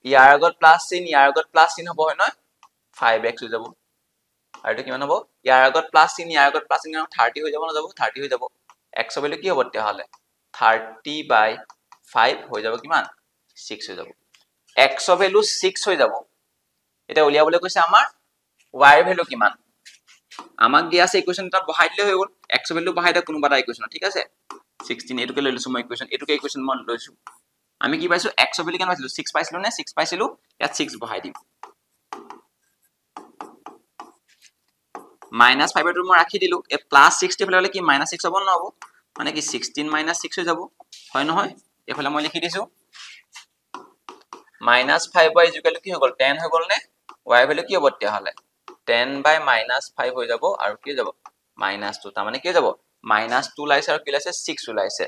ইয়াৰ আগত প্লাস চিন হ'ব হয় নহয় 5x হৈ যাব আৰু এটো কিমান হ'ব ইয়াৰ আগত প্লাস চিন 30 হৈ যাব না যাব 30 হৈ যাব x ৰ ভ্যালু কি হ'ব তেতিয়া হলে 30/5 হৈ যাব কিমান 6 হৈ যাব x ৰ ভ্যালু 6 হৈ যাব এটা উলিয়াবলৈ কৈছে আমাৰ y ৰ ভ্যালু কিমান আমাক দিয়া আছে ইকুৱেশন এটা বহাই দিলে হৈ গ'ল x ৰ ভ্যালু বহাই দা কোনোবা এটা ইকুৱেশন ঠিক আছে 16 এটোকে লৈ লৈছো মই ইকুৱেশন এটোকে ইকুৱেশন মই লৈছো আমি কি পাইছো x ৰ ভ্যালু কেনে পাইছিলো 6 পাইছিলো নে 6 পাইছিলো ইয়াত 6 বহাই দিম -5 টো মই ৰাখি দিলো এ +6 তে ফলে কি -6 হ'ব নহব মানে কি 16 - 6 হৈ যাব হয় নহয় এফালে মই লিখি দিছো -5y = কি হৈ গ'ল 10 হৈ গ'ল নে y ভ্যালু কি হ'ব তেতিয়া হলে 10/-5 হৈ যাব আৰু কি যাব -2 তাৰ মানে কি যাব -2 ওলাইছে আৰু কি ওলাইছে 6 ওলাইছে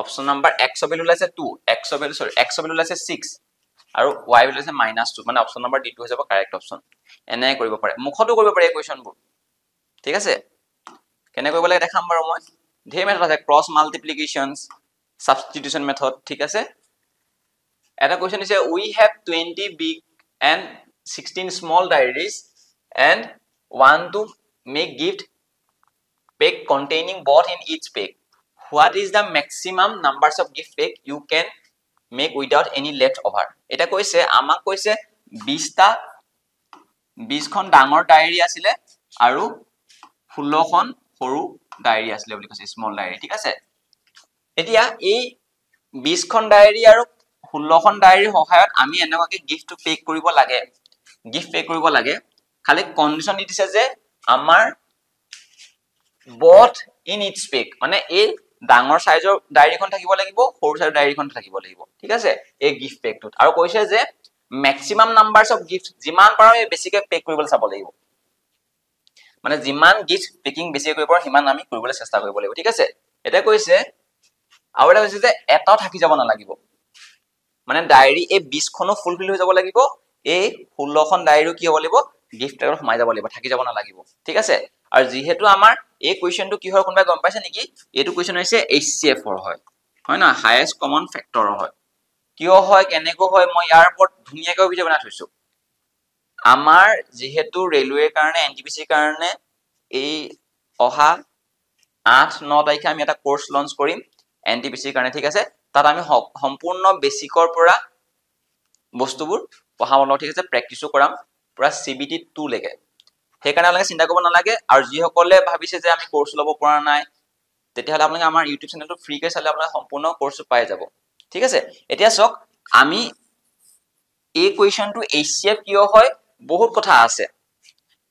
অপচন নাম্বাৰ x ৰ ভ্যালু ওলাইছে 2 x ৰ ভ্যালু ওলাইছে 6 আৰু y ভ্যালু ওলাইছে -2 মানে অপচন নাম্বাৰ D2 হৈ যাব কাৰেক্ট অপচন এনে কৰিব পাৰে মুখতো কৰিব পাৰে এই কোৱেশ্চনবোৰ ঠিক আছে কেনে কৰিব লাগে দেখাম বাৰু মই ধেৰ মেথড আছে ক্ৰস মাল্টিপ্লিকেশনস সাবস্টিটিউশন মেথড ঠিক আছে এটা কোৱেশ্চন দিছে we have 20 big and 16 small diaries and want to make gift pack containing both in each pack what is the maximum numbers of gift pack you can make without any leftover এটা কৈছে আমাক কৈছে 20 খন ডাঙৰ diary আছিলে আৰু 16 খন সৰু ডায়েৰী আছিলে বুলি কৈছে স্মল ডায়েৰী ঠিক আছে এতিয়া এই 20 খন ডায়েৰী আৰু 16 খন ডায়েৰীৰ সহায়ত আমি এনেকুৱাকে গিফট পেক কৰিব লাগে খালি কন্ডিশন দি দিছে যে আমাৰ both in each pack মানে এই ডাঙৰ সাইজৰ ডায়েৰীখন থাকিব লাগিব সৰু সাইজৰ ডায়েৰীখন থাকিব লাগিব ঠিক আছে এই গিফট পেকটোত আৰু কৈছে যে ম্যাক্সিমাম নাম্বাৰস অফ গিফট যিমান পাৰো বেছিকে পেক কৰিবলৈ চাব লাগিব মানে যিমান গিফট পেকিং বেছি কৰিব পাৰো সিমান আমি কৰিবলৈ চেষ্টা কৰিব লাগিব ঠিক আছে এটা কৈছে আৰু এটা কৈছে যে এটাও থাকি যাব নালাগিব মানে ডায়েৰী এই 20 খনো ফুলফিল হৈ যাব লাগিব এই 16 খন ডায়েৰীও কি হ'ব লাগিব গিফট পেকত সোমাই যাব লাগিব থাকি যাব নালাগিব ঠিক আছে আৰু যেহেতু আমাৰ এই কোৱেশ্চনটো কি হয় কোনবাই গম পাইছে নেকি এইটো কোৱেশ্চন হৈছে HCF ৰ হয় না হাইয়েস্ট কমন ফেক্টৰ হয় কিয় হয় কেনেকৈ হয় মই ইয়াৰ ওপৰত ধুনিয়াকৈ ভিডিও বনাই থৈছো আমাৰ যেহেতু ৰেলৱেৰ কাৰণে এনটিপিসিৰ কাৰণে এই অহা 8-9 তাৰিখে আমি এটা কোৰ্স লঞ্চ কৰিম এনটিপিসিৰ কাৰণে ঠিক আছে তাত আমি সম্পূৰ্ণ বেসিকৰ পৰা বস্তুবোৰ পঢ়াম ঠিক আছে প্ৰেক্টিসও কৰাম পুৰা CBT 2 লৈকে সেইকাৰণে আপোনালোকে চিন্তা কৰিব নালাগে আৰু যিসকলে ভাবিছে যে আমি কোৰ্স ল'ব পৰা নাই তেতিয়াহলে আপোনালোকে আমাৰ ইউটিউব চেনেলটো ফ্ৰীকৈ চালে আপোনালোকে সম্পূৰ্ণ কোৰ্সটো পাই যাব ঠিক আছে এতিয়া চক আমি এই কুৱেশ্যনটো HCF কিয় হয় বহুত কথা আছে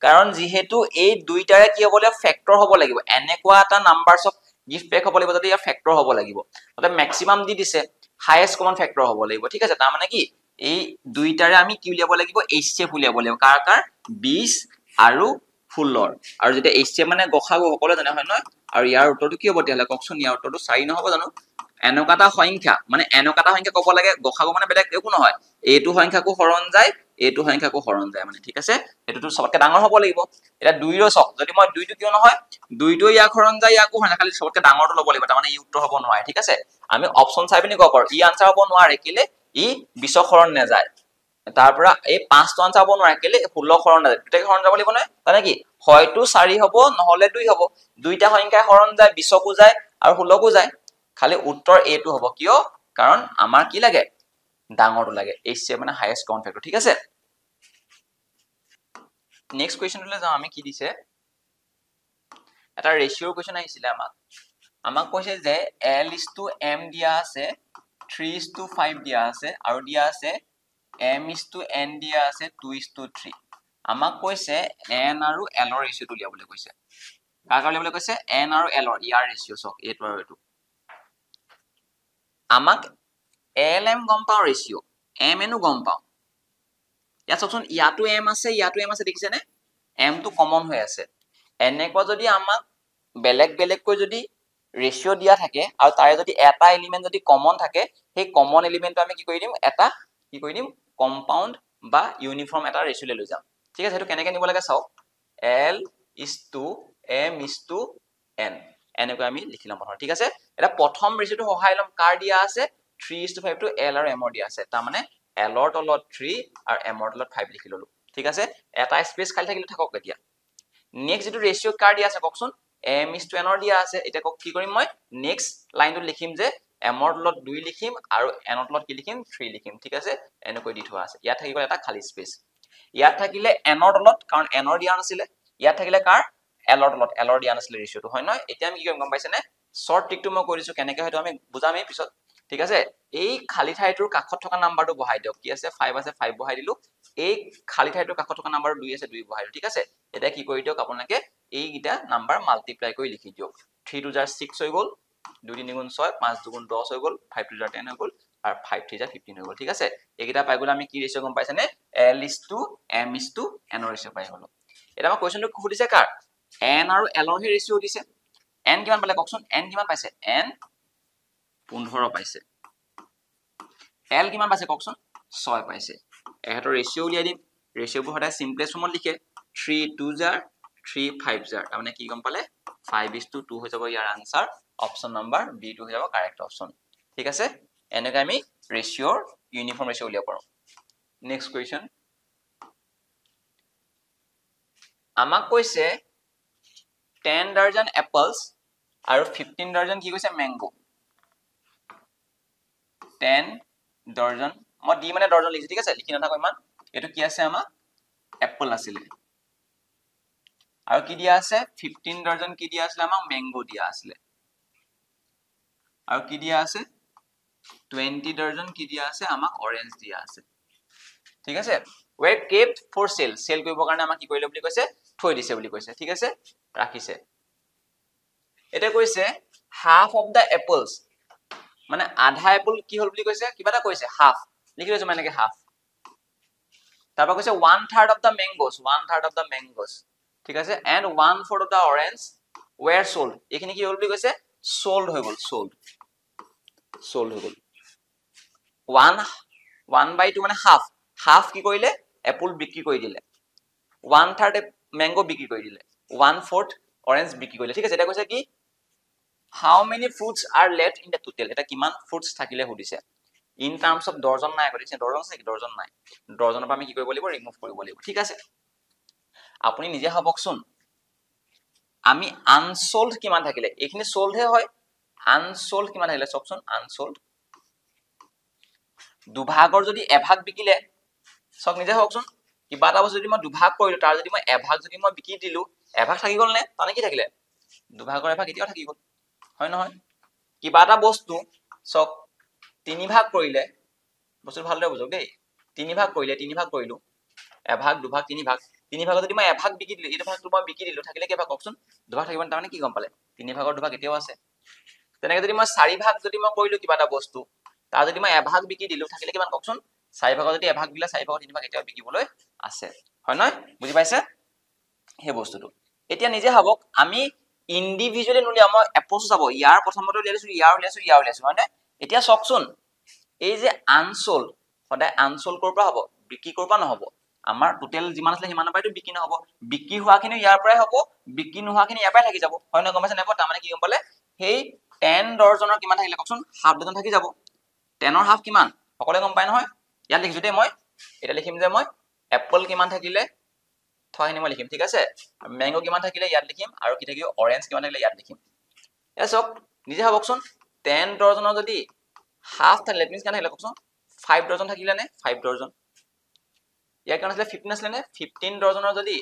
কাৰণ যেহেতু এই দুইটাৰে কি হ'ব লাগিব ফেক্টৰ হ'ব লাগিব এনেকুৱা এটা নাম্বাৰছক গিফট বেক হ'ব লাগিব যাতে ইয়াৰ ফেক্টৰ হ'ব লাগিব মানে ম্যাক্সিমাম দি দিছে হাইয়েস্ট কমন ফেক্টৰ হ'ব লাগিব ঠিক আছে তাৰ মানে কি এই দুইটাৰে আমি কি উলিয়াব লাগিব HCF উলিয়াব লাগিব কাৰ 20 আৰু 16 আৰু যেতিয়া HCF মানে গসাগু সকলো জানে হয় নহয় আৰু ইয়াৰ উত্তৰটো কি হ'ব তেতিয়াহ'লে কওকচোন ইয়াৰ উত্তৰটো 4 নহ'ব জানো এনেকুৱা এটা সংখ্যা মানে এনেকুৱা এটা সংখ্যা ক'ব লাগে গসাগু মানে বেলেগ একো নহয় এইটো সংখ্যাকো হৰণ যায় এইটো সংখ্যাকো হৰণ যায় মানে ঠিক আছে এটোটো সবতকে ডাঙৰ হ'ব লাগিব এটা 2 ৰ চক যদি মই 2 টো কিয় নহয় 2 টো ইয়াক হৰণ যায় ইয়াকো হৰণ খালি সবতকে ডাঙৰটো ল'ব লাগিব তাৰ মানে ই উত্তৰ হ'ব নোৱাৰে ঠিক আছে আমি অপচন চাই পিনি ক'ব পাৰো ই আনসাৰ হ'ব নোৱাৰে কেলে ই 20 হৰণ নাযায় তাৰ পৰা এই 5 টো আনসাৰ হ'ব নোৱাৰে কেলে 16 হৰণ নাযায় দুটাকে হৰণ যাব লাগিব নহয় মানে কি হয়তো 4 হ'ব নহলে 2 হ'ব দুইটা সংখ্যাই হৰণ যায় 20 কো যায় আৰু 16 কো যায় খালি উত্তৰ এ টো হ'ব কিয় কাৰণ আমাৰ কি লাগে ডাঙৰটো লাগে HCF মানে হাইয়েস্ট কমন ফেক্টৰ ঠিক আছে নেক্সট কোৱেশ্চনলৈ যাও আমি কি দিছে এটা ৰেশিওৰ কোৱেশ্চন আহিছিলে আমাক কৈছে যে L/M দিয়া আছে 3:5 দিয়া আছে আৰু দিয়া আছে M/N দিয়া আছে 2:3 আমাক কৈছে N আৰু L ৰ ৰেশিওটো উলিয়াবলৈ কৈছে কাক উলিয়াবলৈ কৈছে N আৰু L ৰ ইয়াৰ ৰেশিও চক এইটো আৰু এইটো আমাক LM গম পাও ৰেশিও MN ও গম পাও ইয়াত চকচোন ইয়াতো M আছে দেখিছে নে M টো কমন হৈ আছে এনেকুৱা যদি আমাক বেলেগ যদি ৰেশিও দিয়া থাকে আৰু তাৰে যদি এটা এলিমেন্ট যদি কমন থাকে সেই কমন এলিমেন্টটো আমি কি কৰি দিম কম্পাউন্ড বা ইউনিফৰ্ম এটা ৰেশিও লৈ যাম ঠিক আছে হেতু কেনেকৈ নিব লাগে চাও L/M/N এনেকৈ আমি লিখি লম প্ৰথম ঠিক আছে এটা প্ৰথম ৰেশিওটো সহায় লম কাৰ দিয়া আছে 3:5 টো L আৰু M ৰ দিয়া আছে তাৰ মানে L ৰ তলত 3 আৰু M ৰ তলত 5 লিখি ললো ঠিক আছে এটা স্পেস খালি থাকিলে থাকক এতিয়া নেক্সট যেটো ৰেশিও কাৰ দিয়া আছে কওকচোন M/N ৰ দিয়া আছে এটা কি কৰিম মই নেক্সট লাইনটো লিখিম যে M ৰ তলত 2 লিখিম আৰু N ৰ তলত কি লিখিম 3 লিখিম ঠিক আছে এনেকৈ দি থোৱা আছে ইয়াত থাকিব এটা খালি স্পেস ইয়াত থাকিলে N ৰ তলত কাৰণ N ৰ দিয়া নাছিলে ইয়াত থাকিলে কাৰ L ৰ তলত L ৰ দিয়া নাছিলে ৰেশিওটো হয় নহয় এতিয়া আমি কি কৰিম গম পাইছে নে শৰ্ট ট্ৰিকটো মই কৰিছো কেনেকৈ হয়তো আমি বুজামেই পিছত ঠিক আছে এই খালি ঠাইটোৰ কাষত থকা নাম্বাৰটো বহাই দিয়ক কি আছে 5 আছে 5 বহাই দিলো এই খালি ঠাইটোৰ কাষত থকা নাম্বাৰ 2 আছে 2 বহাই দিলো ঠিক আছে এটা কি কৰি দিয়ক আপোনালোকে এই গিটা নাম্বাৰ মাল্টিপ্লাই কৰি লিখি দিয়ক 3 2 * 6 হৈ গল 2 3 গুণ 6 5 2 গুণ 10 হৈ গল 5 2 10 হৈ গল আৰু 5 3 15 হৈ গল ঠিক আছে এইগিটা পাই গল আমি কি ৰেশিও গম পাইছে নে L/M/N ৰ ৰেশিও পাই গলো এটা মই কোৱেশ্চনটো খুদিছে কাৰ N আৰু L ৰ ৰেশিও দিছে N কিমান পালে কওকচোন N কিমান পাইছে N 15 পাইছে L কিমান পাইছে কওকচোন 6 পাইছে এহেতৰ ৰেশিও উলিয়াই দিম ৰেশিওবোৰ সদায় সিম্পলেস্ট ফৰ্মত লিখে 3 2 * 3 5 * তাৰ মানে কি গম পালে 5:2 হৈ যাব ইয়াৰ আনসাৰ অপচন নাম্বাৰ বি টো হৈ যাব কাৰেক্ট অপচন ঠিক আছে এনেকৈ আমি ৰেশিওৰ ইউনিফৰ্ম ৰেশিও উলিয়াব পাৰো নেক্সট কোৱেশ্চন আমাক কৈছে 10 ডজন এপলছ আৰু 15 ডজন কি কৈছে মেংগো 10 ডজন মই ডি মানে ডজন লিখিছো ঠিক আছে লিখি নাথাকো ইমান এটো কি আছে আমাৰ এপল আছিল আৰু কি দিয়া আছে 15 ডজন কি দিয়া আছিল আমাক মেংগো দিয়া আছিল আৰু কি দিয়া আছে 20 ডজন কি দিয়া আছে আমাক অৰেঞ্জ দিয়া আছে ঠিক আছে were kept for sale sale কৰিবৰ কাৰণে আমাক কি কৰিলে বুলি কৈছে থৈ দিছে বুলি কৈছে ঠিক আছে ৰাখিছে এটা কৈছে half of the apples মানে আধা এপল কি হল বুলি কৈছে কিবা এটা কৈছে হাফ লিখি লৈছো মানে কি হাফ তাৰপা কৈছে 1/3 of the mangoes ঠিক আছে and 1/4 of the orange were sold এখানে কি হল বুলি কৈছে sold হৈ গল sold হৈ গল 1/2 মানে হাফ কি কৰিলে এপল বিক্ৰী কৰি দিলে 1/3 mango বিক্ৰী কৰি দিলে 1/4 orange বিক্ৰী কৰিলে ঠিক আছে এটা কৈছে কি how many fruits are left in the total এটা কিমান fruits থাকিলে হদিছে in terms of ডজন নাই কৰিছে ডজন আছে কি ডজন নাই ডজনৰ পৰা আমি কি কৰিব লাগিব ৰিমুভ কৰিব লাগিব ঠিক আছে আপুনি নিজে ভাবকচোন আমি আনসোল্ড কিমান থাকিলে এখিনি সোল্ড হে হয় আনসোল্ড কিমান থাকিলে চকচোন আনসোল্ড দুভাগৰ যদি এভাগ বিকিলে সক নিজে ভাবকচোন কিবা এটা বস্তু যদি মই দুভাগ কৰিলো তাৰ যদি মই এভাগ যদি মই বিকি দিলো এভাগ থাকি গল নে তানে কি থাকিলে দুভাগৰ এভাগ এতিয়াও থাকি গল হয় নহয় কিবা এটা বস্তু সক 3 ভাগ কৰিলে বস্তু ভালদৰে বুঝক দেই 3 ভাগ কৰিলো এভাগ দুভাগ 3 ভাগ 3 ভাগত যদি মই এভাগ বিকি দিলো এইটো ভাগটো মই বিকি দিলো থাকিলে কেইভাগ কওকচোন দুভাগ থাকিব তাৰমানে কি গম পালে 3 ভাগৰ দুভাগ এতিয়াও আছে তেনেকৈ যদি মই 4 ভাগ যদি মই কৰিলো কিবা এটা বস্তু তাৰ যদি মই এভাগ বিকি দিলো থাকিলে কিমান কওকচোন 4 ভাগত যদি এভাগ দিলে 4 ভাগত 3 ভাগ এতিয়াও বিকিবলৈ আছে হয় নহয় বুজি পাইছে হে বস্তুটো এতিয়া নিজে ভাবক আমি ইন্ডিভিজুয়ালি নুলিয়া মই এপ্ৰচ যাব ইয়াৰ প্ৰথমতে উলিয়াইছো ইয়াৰ উলিয়াইছো হয় নে এতিয়া চকচোন এই যে আনসোল সদায় আনসোল কৰ পৰা হ'ব বিক্ৰী কৰ পৰা নহব আমাৰ টোটেল যিমান আছে সিমানৰ পৰাইতো বিক্ৰী নহব বিক্ৰী হোৱাখিনি ইয়াৰ পৰাই হ'ব বিক্ৰী নোহোৱাখিনি ইয়াৰ পৰাই থাকি যাব হয় নহয় গম পাইছে নাই তাৰ মানে কি গম পালে সেই 10 ডজনৰ কিমান থাকিলে কওকচোন হাফ ডজন থাকি যাব 10 ৰ হাফ কিমান সকলোৱে গম পায় নহয় ইয়াত লিখিছো দেই মই এটা লিখিম যে মই এপল কিমান থাকিলে থয়নি মই লিখিম ঠিক আছে ম্যাঙ্গো কিমান থাকিলে ইয়াত লিখিম আৰু কি থাকিব অৰেঞ্জ কিমান থাকিলে ইয়াত লিখিম এসক নিজে ভাবকচোন 10 ডজনৰ যদি হাফ থাকিলে মিন্স কিমান থাকিলে কওকচোন 5 ডজন থাকিলে নে 5 ডজন ইয়াৰ কিমান আছিলে 15 আছিলে নে 15 ডজনৰ যদি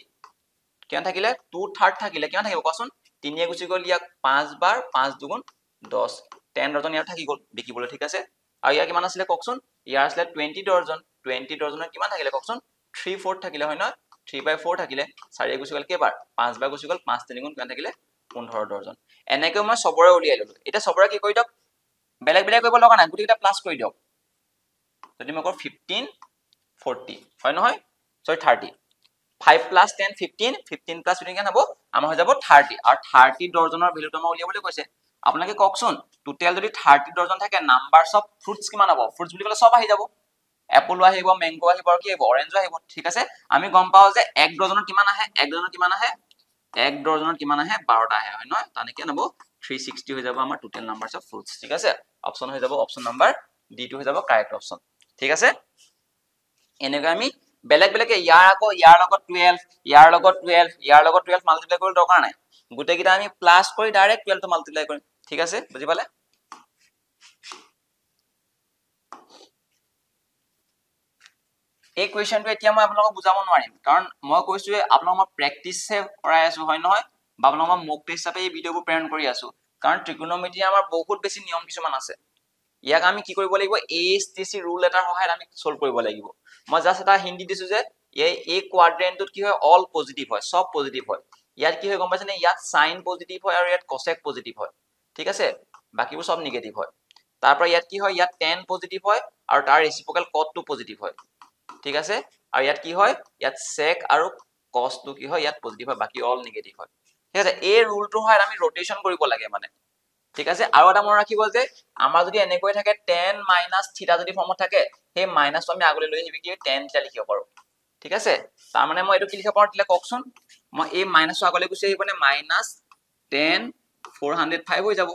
কিমান থাকিলে 2/3 থাকিলে কিমান থাকিব কোৱাচোন 3 গুচি গ'ল ইয়াক 5 বাৰ 5 দুগুণ 10 10 ডজন ইয়াত থাকি গ'ল বিকিবলৈ ঠিক আছে আৰু ইয়াৰ কিমান আছিলে কওকচোন ইয়াৰ আছিলে 20 ডজন 20 ডজনৰ কিমান থাকিলে কওকচোন 3/4 থাকিলে হয় নহয় 3/4 থাকিলে 4 গুচি গ'ল কেইবাৰ 5 বাৰ গুচি গ'ল 5 3 গুণ কিমান থাকিলে 15 ডজন এনেকৈ মই সবৰে উলিয়াই ললো এটা সবৰে কি কৰি দিয়ক বেলেগ বেলেগ কৰিব লগা নাই গুটিটা প্লাস কৰি দিয়ক যদি মই কওঁ 15 40 হয় নহয় সৰি 30 5 plus 10 15 15 plus 15 কিমান হ'ব আমাৰ হৈ যাব 30 আৰু 30 ডজনৰ ভ্যালুটো মই উলিয়াবলৈ কৈছে আপোনালোকে কওকচোন টোটেল যদি 30 ডজন থাকে নাম্বাৰস অফ ফ্ৰুটস কিমান হ'ব ফ্ৰুটস বুলি ক'লে সব আহি যাব এপল আহিব ম্যাঙ্গো আহিব আৰু কি আহিব অৰেঞ্জ আহিব ঠিক আছে আমি গম পাও যে 1 ডজনৰ কিমান আহে 1 ডজনৰ কিমান আহে 1 ডজনৰ কিমান আহে 12টা আহে হয় নহয় তানে কি হ'ব 360 হৈ যাব আমাৰ টোটেল নাম্বাৰস অফ ফ্ৰুটস ঠিক আছে অপচন হৈ যাব অপচন নাম্বাৰ ডি টো হৈ যাব কাৰেক্ট অপচন ঠিক আছে এনেকৈ আমি বেলেগ বেলেগ ইয়াৰ আকৌ ইয়াৰ লগত 12 ইয়াৰ লগত 12 ইয়াৰ লগত 12 মাল্টিপ্লাই কৰিব দৰকাৰ নাই গুটে কিটা আমি প্লাস কৰি ডাইৰেক্ট 12 টো মাল্টিপ্লাই কৰিম ঠিক আছে বুজি পালে এই কোৱেশ্চনটো এতিয়া মই আপোনালোকক বুজাব নোৱাৰিম কাৰণ মই কৈছো আপোনালোকক মই প্ৰেক্টিসে কৰাই আছো হয় নহয় বা আপোনালোকক মই মক টেষ্ট হিচাপে এই ভিডিঅবোৰ প্ৰেৰণ কৰি আছো কাৰণ ট্ৰিগোনোমেট্ৰি আমাৰ বহুত বেছি নিয়ম কিছুমান আছে ইয়াক আমি কি কৰিব লাগিব এএসটিসি ৰুল এটাৰ সহায়ত আমি সলভ কৰিব লাগিব মই জাস্ট এটা হিন্দি দিছো যে এই কোৱাড্ৰেন্টত কি হয় অল পজিটিভ হয় সব পজিটিভ হয় ইয়াত কি হয় গম পাইছেনে ইয়াত সাইন পজিটিভ হয় আৰু ইয়াত কোসেক পজিটিভ হয় ঠিক আছে বাকিবোৰ সব নিগেটিভ হয় তাৰ পৰা ইয়াত কি হয় ইয়াত tan পজিটিভ হয় আৰু তাৰ ৰেচিপ্ৰকেল cot টো পজিটিভ হয় ঠিক আছে আৰু ইয়াত কি হয় ইয়াত sec আৰু cos টো কি হয় ইয়াত পজিটিভ হয় বাকি অল নিগেটিভ হয় ঠিক আছে এই ৰুলটো হয় আমি ৰটেশন কৰিব লাগে মানে ঠিক আছে আৰু এটা মন ৰাখিব যে আমাৰ যদি এনেকৈ থাকে tan - থিটা যদি ফৰ্মত থাকে সেই মাইনাসটো আমি আগলৈ লৈ আহিবি কি tan থিটা লিখিব পাৰো ঠিক আছে তাৰ মানে মই এটো কি লিখিব পাৰো তিলে কওকচোন মই এই মাইনাসটো আগলৈ গুছি আহিবনে -tan 405 হৈ যাব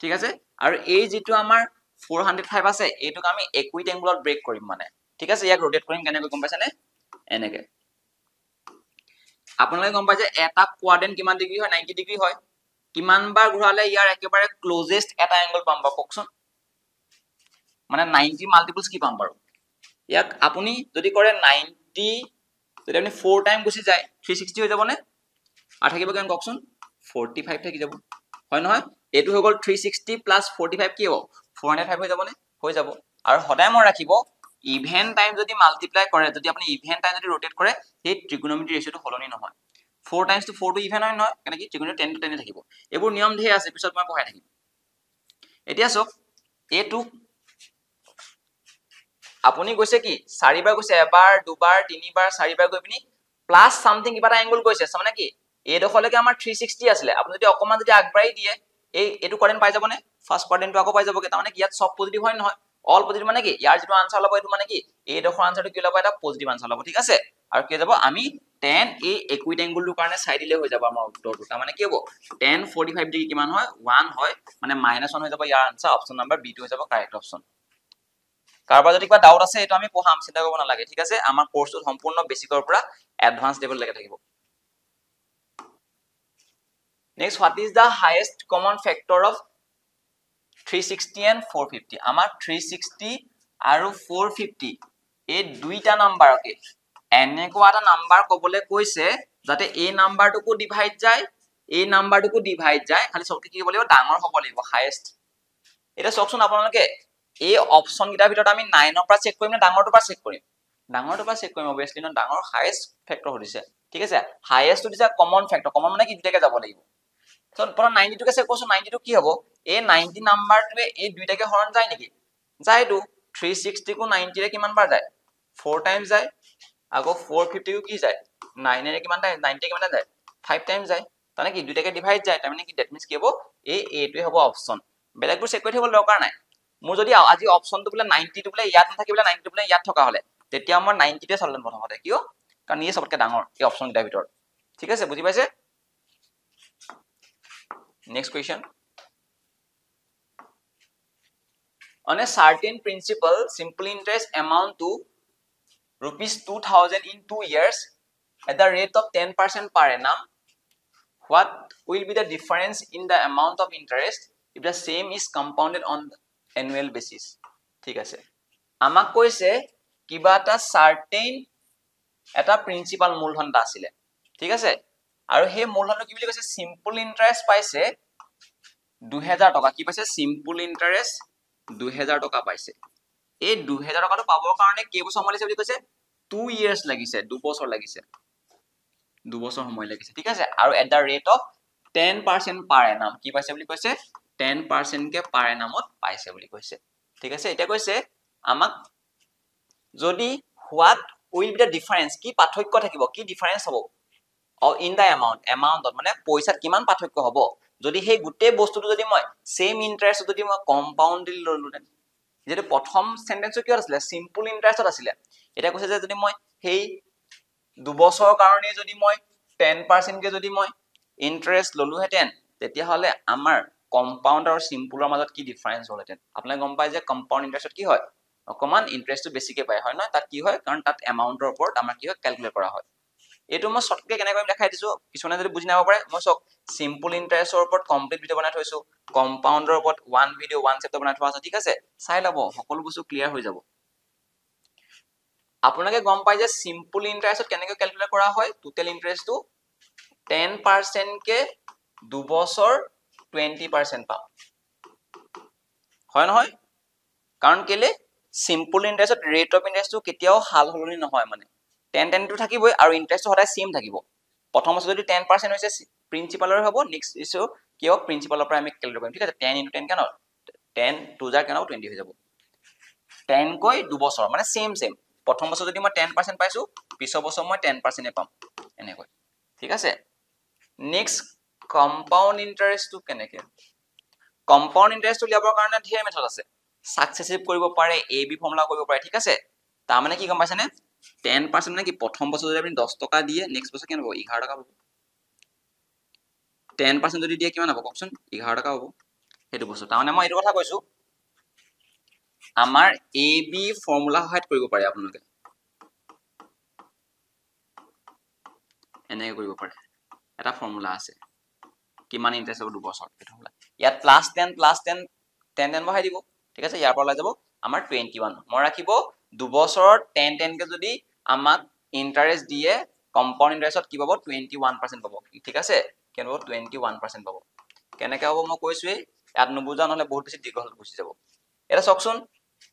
ঠিক আছে আৰু এই যেটো আমাৰ 405 আছে এটোক আমি ইকুইট এংগলত ব্ৰেক কৰিম মানে ঠিক আছে ইয়াক ৰোটেট কৰিম কেনেকৈ গম পাইছানে এনেকৈ আপোনালোকে গম পাইছে এটা কোৱাড্ৰেন্ট কিমান ডিগ্ৰী হয় 90 ডিগ্ৰী হয় কিমান বাৰ ঘূৰালে ইয়াৰ একেবাৰে ক্লোজেষ্ট এটা এংগল পাম বা কওকচোন মানে 90 মাল্টিপলস কি পাম বাৰু ইয়াক আপুনি যদি কৰে 90 যদি আপুনি 4 টাইম গুছি যায় 360 হৈ যাব নে আর থাকিব কেন কওকচোন 45 থাকি যাব হয় নহয় এটো হৈ গল 360 প্লাস 45 কি হ'ব 405 হৈ যাব নে হৈ যাব আৰু সদায় মই ৰাখিব ইভেন টাইম যদি মাল্টিপ্লাই কৰে যদি আপুনি ইভেন টাইম যদি ৰোটেট কৰে সেই ট্ৰিগোনোমেট্ৰি ৰেশিওটো হলনি নহয় 4 টাইমস টু 4 টু ইভেন হয় নহয় কেনে কি ট্ৰিগোনোমেট্ৰি 10 টু 10 থাকিব এবোৰ নিয়ম ধেৰ আছে পিছত মই পঢ়াই থাকিম এতিয়া সক এটো আপুনি কৈছে কি 4 বাৰ কৈছে এবাৰ দুবাৰ তিনিবাৰ 4 বাৰ গৈ পিনি প্লাস সামথিং কিবা এটা এংগল কৈছে মানে কি এই দখলৈকে আমাৰ 360 আছিলে আপুনি যদি অকমান যদি আগবাঢ়ি দিয়ে এটো কোৱাড্ৰেন্ট পাই যাব নে ফাৰ্স্ট কোৱাড্ৰেন্টটো আকৌ পাই যাব কি তাৰমানে কি ইয়াত সব পজিটিভ হয় নহয় অল পজিটিভ মানে কি ইয়াৰ যেটো আনসাৰ লব এটো মানে কি এই দখৰ আনসাৰটো কি লব এটা পজিটিভ আনসাৰ লব ঠিক আছে আৰু কি যাব আমি tan এই ইকুইট এংগলটোৰ কাৰণে চাই দিলে হৈ যাব আমাৰ উত্তৰটো তাৰ মানে কি হ'ব tan 45 ডিগ্ৰী কিমান হয় 1 হয় মানে -1 হৈ যাব ইয়াৰ আনসাৰ অপচন নাম্বাৰ বি টো হৈ যাব কাৰেক্ট অপচন কাৰবাৰ যদি কিবা ডাউট আছে এটো আমি পঢ়াম চিন্তা কৰিব নালাগে ঠিক আছে আমাৰ কোৰ্সটো সম্পূৰ্ণ বেসিকৰ পৰা এডভান্স লেভেল লৈকে থাকিব next what is the highest common factor of 360 and 450 আমাৰ 360 আৰু 450 এই দুইটা নাম্বাৰকে এনেকুৱা এটা নাম্বাৰ কবলে কৈছে যাতে এই নাম্বাৰটোকো ডিভাইড যায় এই নাম্বাৰটোকো ডিভাইড যায় খালি সবকে কি হ'ব লাগিব ডাঙৰ হ'ব লাগিব হাইয়েস্ট এটা চকচোন আপোনালোকে এই অপশন কেইটাৰ ভিতৰত আমি 9 পৰা চেক কৰিম নে ডাঙৰটোৰ পৰা চেক কৰিম ডাঙৰটোৰ পৰা চেক কৰিম অবভিয়াছলি ন ডাঙৰ হাইয়েষ্ট ফেক্টৰ সুধিছে ঠিক আছে হাইয়েষ্টটো দিছে কমন ফেক্টৰ কমন মানে কি দুটাকে যাব লাগিব সো পৰা 92 কে চেক কৰছো 92 কি হ'ব এই 90 নাম্বাৰটোৱে এই দুইটাকে হৰণ যায় নেকি যায়টো 360 কো 90 ৰে কিমান বাৰ যায় 4 টাইমছ যায় আকৌ 450 কো কি যায় 9 ৰে কিমান যায় 90 কিমান যায় 5 টাইমছ যায় তানে কি দুইটাকে ডিভাইড যায় তাৰ মানে কি দ্যাট মিন্স কি হ'ব এই এটোৱে হ'ব অপচন বেলেগবোৰ চেক কৰি থাকিব দৰকাৰ নাই মোৰ যদি আজি অপচনটো বোলে 90 টো বোলে ইয়াত নাথাকি বোলে 90 টো বোলে ইয়াত থকা হলে তেতিয়া মই 90 তে চলন প্ৰথমতে কিয় কাৰণ ইয়ে সবতকে ডাঙৰ এই অপচন কেইটাৰ ভিতৰত ঠিক আছে বুজি পাইছে next question on a certain principal simple interest amount to rupees 2000 in 2 years at the rate of 10% per annum what will be the difference in the amount of interest if the same is compounded on annual basis ঠিক আছে আমাক কৈছে কিবা এটা certain এটা principal মূলধন আছিল ঠিক আছে আৰু হে মূলধনটো কি বুলি কৈছে সিম্পল ইন্টাৰেষ্ট পাইছে 2000 টকা কি পাইছে সিম্পল ইন্টাৰেষ্ট 2000 টকা পাইছে এই 2000 টকাটো পাবৰ কাৰণে কি বছৰ সময় লাগিছে বুলি কৈছে 2 ইয়াৰ্স লাগিছে 2 বছৰ লাগিছে 2 বছৰ সময় লাগিছে ঠিক আছে আৰু এট দা ৰেট অফ 10% পাৰ এনাম কি পাইছে বুলি কৈছে 10% কে পাৰ এনামত পাইছে বুলি কৈছে ঠিক আছে এটা কৈছে আমাক যদি what will be the difference কি পাৰ্থক্য থাকিব কি ডিফাৰেন্স হ'ব ইন দা এমাউন্টত মানে পইচাত কিমান পাৰ্থক্য হ'ব যদি সেই গুটে বস্তুটো যদি মই সেম ইন্টাৰেষ্ট যদি মই কম্পাউন্ডলি ললুতেন যেটো প্ৰথম সেন্টেন্সটো কি আছিল সিম্পল ইন্টাৰেষ্টত আছিল এটা কৈছে যে যদি মই সেই 2 বছৰৰ কাৰণে যদি মই 10% কে যদি মই ইন্টাৰেষ্ট ললুহেতেন তেতিয়া হলে আমাৰ কম্পাউন্ড আৰু সিম্পলৰ মাজত কি ডিফাৰেন্স হলহেতেন আপোনাক গম পায় যে কম্পাউন্ড ইন্টাৰেষ্টত কি হয় অকমান ইন্টাৰেষ্টটো বেছিকে পায় হয় নহয় তাত কি হয় কাৰণ তাত এমাউন্টৰ ওপৰত আমাৰ কি হয় ক্যালকুলেট কৰা হয় এটো মই শৰ্টকে কেনে কৰিম দেখাই দিছো কিছুমানে যদি বুজি নাপাব পাৰে মই চক সিম্পল ইন্টাৰেষ্টৰ ওপৰত কমপ্লিট ভিডিও বনাই থৈছো কম্পাউন্ডৰ ওপৰত ওয়ান ভিডিও ওয়ান চেপ্টাৰ বনাই থোৱা আছে ঠিক আছে চাই লব সকলো বস্তু ক্লিয়াৰ হৈ যাব আপোনালোকে গম পায় যে সিম্পল ইন্টাৰেষ্টত কেনেকৈ ক্যালকুলেট কৰা হয় টোটাল ইন্টাৰেষ্টটো 10% কে 2 বছৰ 20% পাম হয় নহয় কাৰণ কেলে সিম্পল ইন্টাৰেষ্টত ৰেট অফ ইন্টাৰেষ্টটো কেতিয়াও হাল হলনি নহয় মানে 10 টো থাকিবই আৰু ইন্টাৰেষ্টটো সদায় সেম থাকিব প্ৰথম বছৰ যদি 10% হৈছে প্ৰিন্সিপালৰ হ'ব নেক্সট ইছু কিয় প্ৰিন্সিপালৰ পৰা আমি ক্যালকুলেট কৰিম ঠিক আছে 10 * 10 কেন 10 2 জাৰ কেন 20 হৈ যাব 10 কৈ 2 বছৰ মানে সেম প্ৰথম বছৰ যদি মই 10% পাইছো পিছৰ বছৰ মই 10% পাম এনেকৈ ঠিক আছে নেক্সট কম্পাউন্ড ইন্টাৰেষ্টটো কেনেকে কম্পাউন্ড ইন্টাৰেষ্ট উলিয়াবৰ কাৰণে ধেৰ মেথড আছে সাকসেসিভ কৰিব পাৰে এ বি ফৰ্মুলা কৰিব পাৰে ঠিক আছে তাৰ মানে কি গম পাইছানে 10% মানে কি প্ৰথম বছৰ যদি আপুনি 10 টকা দিয়ে নেক্সট বছৰ কেন হ'ব 11 টকা হ'ব 10% যদি দিয়ে কিমান হ'ব কওকচোন 11 টকা হ'ব হেতু বছৰ তাৰ মানে মই এইটো কথা কৈছো আমাৰ এ বি ফৰ্মুলা সহায়ত কৰিব পাৰে আপোনালোকে এনেকৈ কৰিব পাৰে এটা ফৰ্মুলা আছে কিমান ইন্টাৰেষ্ট হ'ব 2 বছৰ এটা ফৰ্মুলা ইয়াত +10 10 বহাই দিব ঠিক আছে ইয়াৰ পৰা ওলাই যাব আমাৰ 21 মই ৰাখিব 2 বছৰত 10 কে যদি আমাক ইন্টাৰেষ্ট দিয়ে কম্পাউন্ড ইন্টাৰেষ্টত কি পাব 21% পাব ঠিক আছে কেন হ'ব 21% পাব কেনেকৈ হ'ব মই কৈছোৱে ইয়াত নুবুজা নহলে বহুত বেছি দীঘল গুচি যাব এটা চকচোন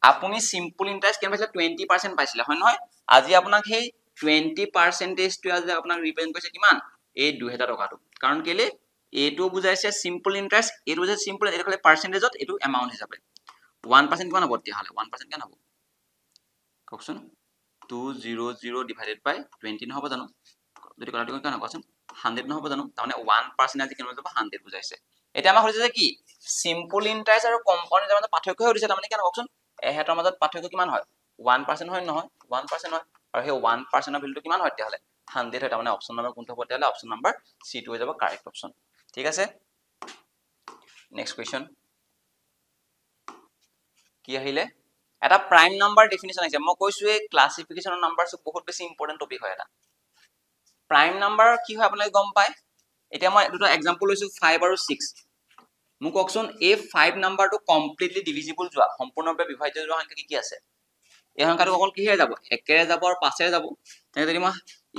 আপুনি সিম্পল ইন্টাৰেষ্ট কেন পাইছে 20% পাইছিল হয় নহয় আজি আপোনাক সেই 20% টো আজি আপোনাক ৰিপ্ৰেজেন্ট কৰিছে কিমান এই 2000 টকাটো কাৰণ কেলে এটো বুজাইছে সিম্পল ইন্টাৰেষ্ট এটো যে সিম্পল এটা খালি পার্সেন্টেজত এটো এমাউন্ট হিচাপে 1% কিমান হ'ব তেতিয়া হলে 1% কেন হ'ব কওকচোন 200 ডিভাইডেড বাই 20 নহব জানো যদি কলাটো কেন কোৱাচোন 100 নহব জানো তাৰমানে 1% আজি কেন হ'ব 100 বুজাইছে এটা আমাৰ হৈছে যে কি সিম্পল ইন্টাৰেষ্ট আৰু কম্পাউন্ড মাজত পাৰ্থক্য হৈ দিছে তাৰমানে কেন কোৱাচোন এহেতৰ মাজত পাৰ্থক্য কিমান হয় 1% হয় নহয় 1% হয় আৰু সেই 1% ভ্যালুটো কিমান হয় তেতিয়া হলে 100 হয় তাৰমানে অপচন নম্বৰ কোনটো হ'ব তেতিয়া হলে অপচন নম্বৰ C2 হৈ যাব কাৰেক্ট অপচন ঠিক আছে নেক্সট কোৱেশ্চন কি আহিলে এটা প্ৰাইম নাম্বাৰ ডেফিনিশন আছে মই কৈছো এই ক্লাসিফিকেশনৰ নাম্বাৰছ বহুত বেছি ইম্পৰ্টেন্ট টপিক হয় এটা প্ৰাইম নাম্বাৰ কি হয় আপোনালোকে গম পায় এতিয়া মই দুটা এক্সাম্পল লৈছো 5 আৰু 6 মোক কওকচোন এই 5 নাম্বাৰটো কমপ্লিটলি ডিভিজিবল যোৱা সম্পূৰ্ণৰূপে বিভাজ্য যোৱা সংখ্যা কি আছে এই সংখ্যাটো অকল কিহে যাব 1 ৰে যাব আৰু 5 ৰে যাব তেনে যদি মই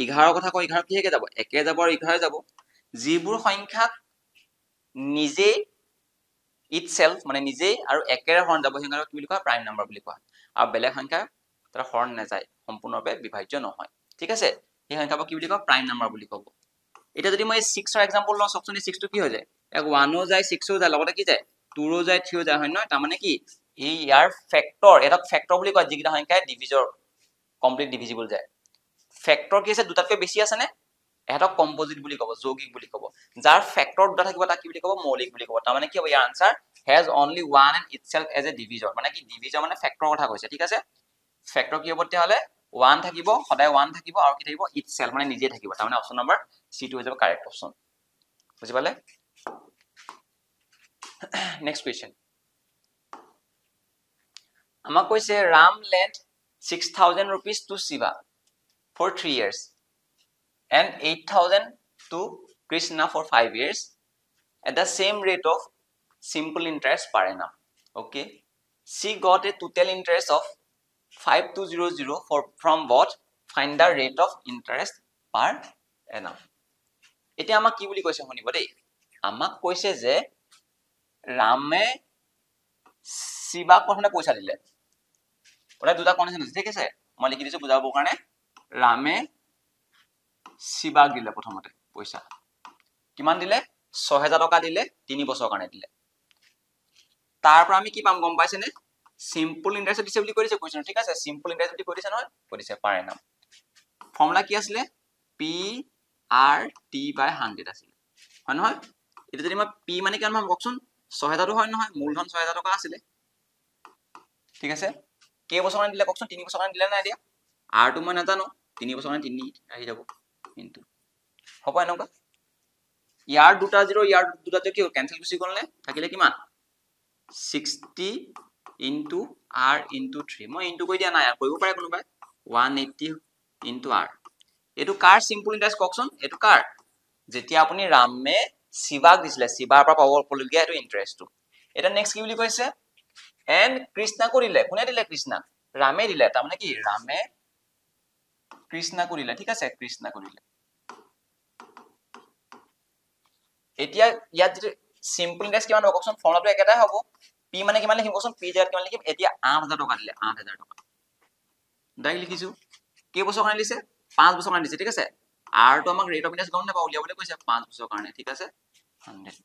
11 কথা কওঁ 11 কিহে যাব 1 ৰে যাব আৰু 11 যাব যিবোৰ সংখ্যা নিজে itself মানে নিজেই আৰু একেৰে হৰণ যাব সেই সংখ্যাটো কি বুলি কোৱা প্ৰাইম নাম্বাৰ বুলি কোৱা আৰু বেলেগ সংখ্যা তাৰ হৰণ নাযায় সম্পূৰ্ণৰূপে বিভাজ্য নহয় ঠিক আছে সেই সংখ্যাবোৰ কি বুলি কোৱা প্ৰাইম নাম্বাৰ বুলি ক'ব এটা যদি মই 6 ৰ एग्जांपल লওঁ সবচনি 6 টো কি হৈ যায় এক 1 ও যায় 6 ও যায় লগতে কি যায় 2 ও যায় 3 ও যায় হয় নহয় তাৰ মানে কি এই ইয়াৰ ফ্যাক্টৰ এটা ফ্যাক্টৰ বুলি কয় যিকিটা সংখ্যাই ডিভিজৰ কমপ্লিট ডিভিজিবল যায় ফ্যাক্টৰ কি আছে দুটাতকৈ বেছি আছে নে এটাক কম্পোজিট বুলি ক'ব যৌগিক বুলি ক'ব যাৰ ফ্যাক্টৰ দুটা থাকিব তাক কি বুলি ক'ব মৌলিক বুলি ক'ব তাৰ মানে কি হ'ব ইয়াৰ answer has only one and itself as a divisor মানে কি ডিভিজৰ মানে ফ্যাক্টৰ কথা কৈছে ঠিক আছে ফ্যাক্টৰ কি হ'ব তেতিয়া হলে 1 থাকিব সদায় 1 থাকিব আৰু কি থাকিব itself মানে নিজে থাকিব তাৰ মানে অপচন নম্বৰ C2 হৈ যাব কাৰেক্ট অপচন বুজি পালে নেক্সট কোৱেশ্চন আমাক কৈছে Ram lent 6000 rupees to Shiva for 3 years and 8000 to Krishna for 5 years at the same rate of simple interest per annum okay she got a total interest of 5200 from what find the rate of interest per annum এতিয়া আমাক কি বুলি কৈছে শুনিব দেই আমাক কৈছে যে ৰামে শিৱাক প্ৰথমে পইচা দিলে ওটা দুটা কন্ডিশন আছে ঠিক আছে মই লিখি দিছো বুজাবৰ কাৰণে ৰামে শিৱাক দিলে প্ৰথমতে পইচা কিমান দিলে 6000 টকা দিলে 3 বছৰ কাৰণে দিলে তাৰ পৰা আমি কি পাম গম পাইছে নে সিম্পল ইন্টাৰেস্ট দিছে বুলি কৰিছে কোৱেশ্চন ঠিক আছে সিম্পল ইন্টাৰেস্ট বুলি কৰিছে নহয় কৰিছে পাৰ নাম ফৰ্মুলা কি আছিল P R T by 100 আছিল হয় নহয় এটা যদি মই P মানে কিমান পাম কওকচোন 6000 হয় নহয় মূলধন 6000 টকা আছিল ঠিক আছে কে বছৰ কাৰণে দিলে কওকচোন 3 বছৰ কাৰণে দিলে না দিয়া R টো মই নাজানো 3 বছৰ কাৰণে 3 আহি যাব কিন্তু হ'ব এনেকুৱা ইয়াৰ দুটা 0 ইয়াৰ দুটা কি কেনসেল গুচি গ'ল নে থাকিলে কিমান 60 into R into 3 মই ইনটু কৈ দিয়া নাই আৰু কৰিব পাৰে কোনোবাই 180 into R এটো কাৰ সিম্পল ইন্টাৰেস্ট কওকচোন এটো কাৰ যেতিয়া আপুনি ৰামে শিৱাক দিছিলে শিৱাৰ পৰা পাব পলগিয়া এটো ইন্টাৰেস্টটো এটা নেক্সট কি বুলি কৈছে এন্ড কৃষ্ণা কৰিলে কোনে দিলে কৃষ্ণা ৰামে দিলে তাৰ মানে কি ৰামে কৃষ্ণা কৰিলে ঠিক আছে কৃষ্ণা কৰিলে এতিয়া ইয়াত যদি সিম্পল ইন্টাৰেস্ট কিমান হ'ব কওকচোন ফৰ্মুলাটো একেটাই হ'ব P মানে কিমান লিখিম কওকচোন P জাগাত কিমান লিখিম এতিয়া 8000 টকা দিলে 8000 টকা ডাইৰেক্ট লিখিছো কে বছৰ কাৰণে দিছে 5 বছৰ কাৰণে দিছে ঠিক আছে R টো আমাক ৰেট অফ ইন্টাৰেস্ট গম নাপাও উলিয়াবলৈ কৈছে 5 বছৰ কাৰণে ঠিক আছে 100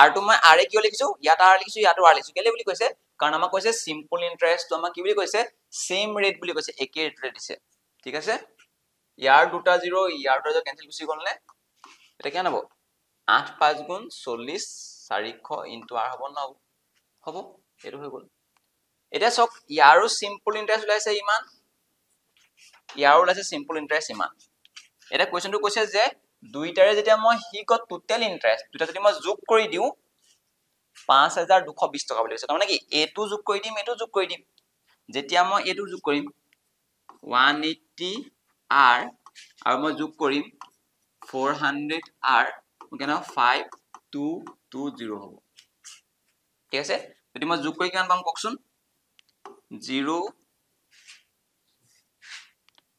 R টো মই R কিয় লিখিছো ইয়াত R লিখিছো ইয়াত R লিখিছো কেলে বুলি কৈছে কাৰণ আমাক কৈছে সিম্পল ইন্টাৰেস্ট টো আমাক কি বুলি কৈছে সেম ৰেট বুলি কৈছে একে ৰেটে দিছে ঠিক আছে ইয়াৰ দুটা 0 ইয়াৰ দুটা কেনসেল গুচি গ'ল নে এটা কিমান হ'ব 8 5 গুণ 40 400 into R হ'ব না হ'ব এটো হৈ গ'ল এটা সক ইয়াৰো সিম্পল ইন্টাৰেস্ট ওলাইছে ইমান ইয়াৰো ওলাইছে সিম্পল ইন্টাৰেস্ট ইমান এটা কোৱেশ্চনটো কৈছে যে দুইটাৰে যেতিয়া মই হি গট টোটাল ইন্টাৰেস্ট দুটা যদি মই যোগ কৰি দিও 5220 টকা বুলি কৈছে তাৰ মানে কি এটো যোগ কৰি দিম এটো যোগ কৰি দিম যেতিয়া মই এটো যোগ কৰিম 180 R আৰু মই যোগ কৰিম 400 R কেনে 5220 হ'ব ঠিক আছে যদি মই যোগ কৰি কিমান পাম কওকচোন 0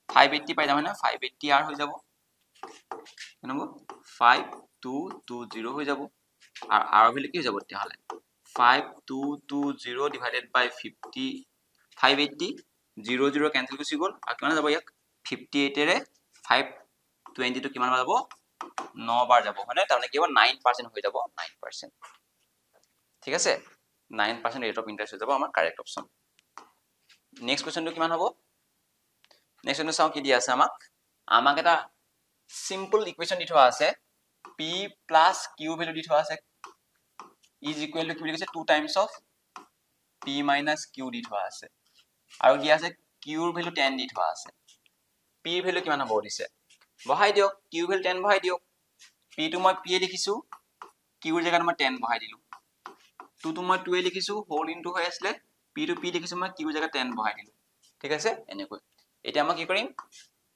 580 পাই যাম না 580 R হৈ যাব কেনে হ'ব 5220 হৈ যাব আৰু R ভ্যালু কি হৈ যাব তেতিয়া হলে 5220 divided by 50 580 00 কেনসেল গুচি গ'ল আৰু কিমান যাব ইয়াক 58 ৰে 520 টো কিমান যাব 9 বাৰ যাব মানে তাৰ মানে কি হ'ব 9% হৈ যাব 9% ঠিক আছে 9% ৰেট অফ ইন্টাৰেস্ট হৈ যাব আমাৰ কাৰেক্ট অপচন নেক্সট কোৱেশ্চনটো কিমান হ'ব নেক্সট কোৱেশ্চন চাও কি দিয়া আছে আমাক এটা সিম্পল ইকুৱেশন দি থোৱা আছে p plus q ভ্যালু দি থোৱা আছে is equal to কি বুলি কৈছে 2 times of p minus q দি থোৱা আছে আৰু কি আছে q ৰ ভ্যালু 10 দি থোৱা আছে p ৰ ভ্যালু কিমান হ'ব দিছে বহাই দিয়ক q ভ্যালু 10 বহাই দিয়ক p টো মই p এ লিখিছো q ৰ জায়গাত মই 10 বহাই দিলো 2 টো মই 2 এ লিখিছো হোল ইনটু হৈ আসলে p টো p লিখিছো মই q ৰ জায়গাত 10 বহাই দিলো ঠিক আছে এনেকৈ এতিয়া মই কি কৰিম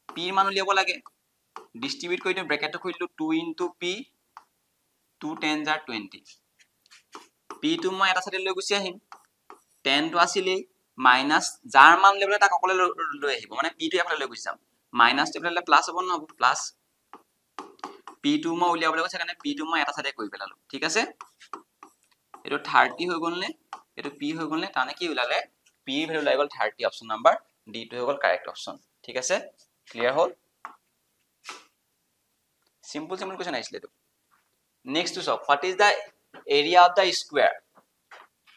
p ৰ মান উলিয়াব লাগে ডিস্ট্ৰিবিউট কৰি দিও ব্র্যাকেটটো খুলি দিলো 2 into p 2 10 are 20 p টো মই এটা সাইডে লৈ গুছি আহিম 10 টো আছিলে মাইনাস যাৰ মান লেভেলে তাক অকলে লৈ আহিব মানে p টো এফালে লৈ গুছি যাম মাইনাস টেবলে প্লাস হ'ব নহব প্লাস p টো মই উলিয়াবলৈ কৈছে কাৰণে p টো মই এটা সাইডে কৰি পেলালো ঠিক আছে এইটো 30 হৈ গ'ল নে এইটো p হৈ গ'ল নে তানে কি ওলালে p এর ভ্যালু লাগি গ'ল 30 অপশন নাম্বার ডি টু হৈ গ'ল কারেক্ট অপশন ঠিক আছে ক্লিয়ার হল সিম্পল কোশ্চেন আইছিলে তো নেক্সট টু সব what is the area of the square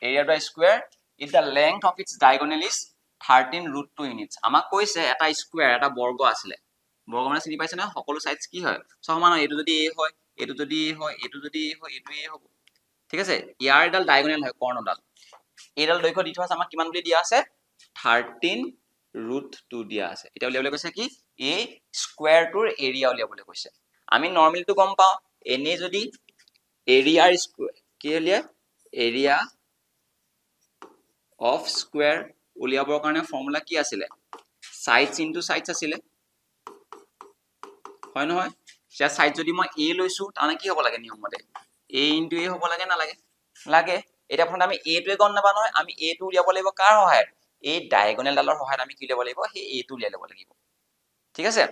area of the square if the length of its diagonal is 13√2 units আমাক কৈছে এটা স্কয়ার এটা বর্গ আছিল বর্গ মানে চিনি পাইছে না সকলো সাইডস কি হয় সমান এটো যদি a হয় এটো যদি a হয় এটো যদি a হয় এটো a হ'ব ঠিক আছে ইয়াৰ এডাল ডায়াগোনাল হয় কৰ্ণডাল এডাল দৈৰ্ঘ্য দি থোৱা আছে আমাক কিমান বুলি দিয়া আছে 13√2 দিয়া আছে এটা উলিয়াবলৈ কৈছে কি a স্কয়াৰটোৰ এৰিয়া উলিয়াবলৈ কৈছে আমি নৰমালি তো গম পাও এনে যদি এৰিয়াৰ স্কয়াৰ কি উলিয়া এৰিয়া of square উলিয়াবৰ কাৰণে ফৰ্মুলা কি আছিল sides into sides আছিল হয় নহয় যে সাইড যদি মই a লৈছো তানে কি হ'ব লাগে নিয়ম মতে a into a হ'ব লাগে না লাগে লাগে এটা ফৰ্মুলা আমি a টোৱে গণ নাবা নহয় আমি a টো উলিয়াব লাগিব কাৰ সহায়ত এই ডায়াগোনাল ডালৰ সহায়ত আমি কি উলিয়াব লাগিব সেই a টো উলিয়াব লাগিব ঠিক আছে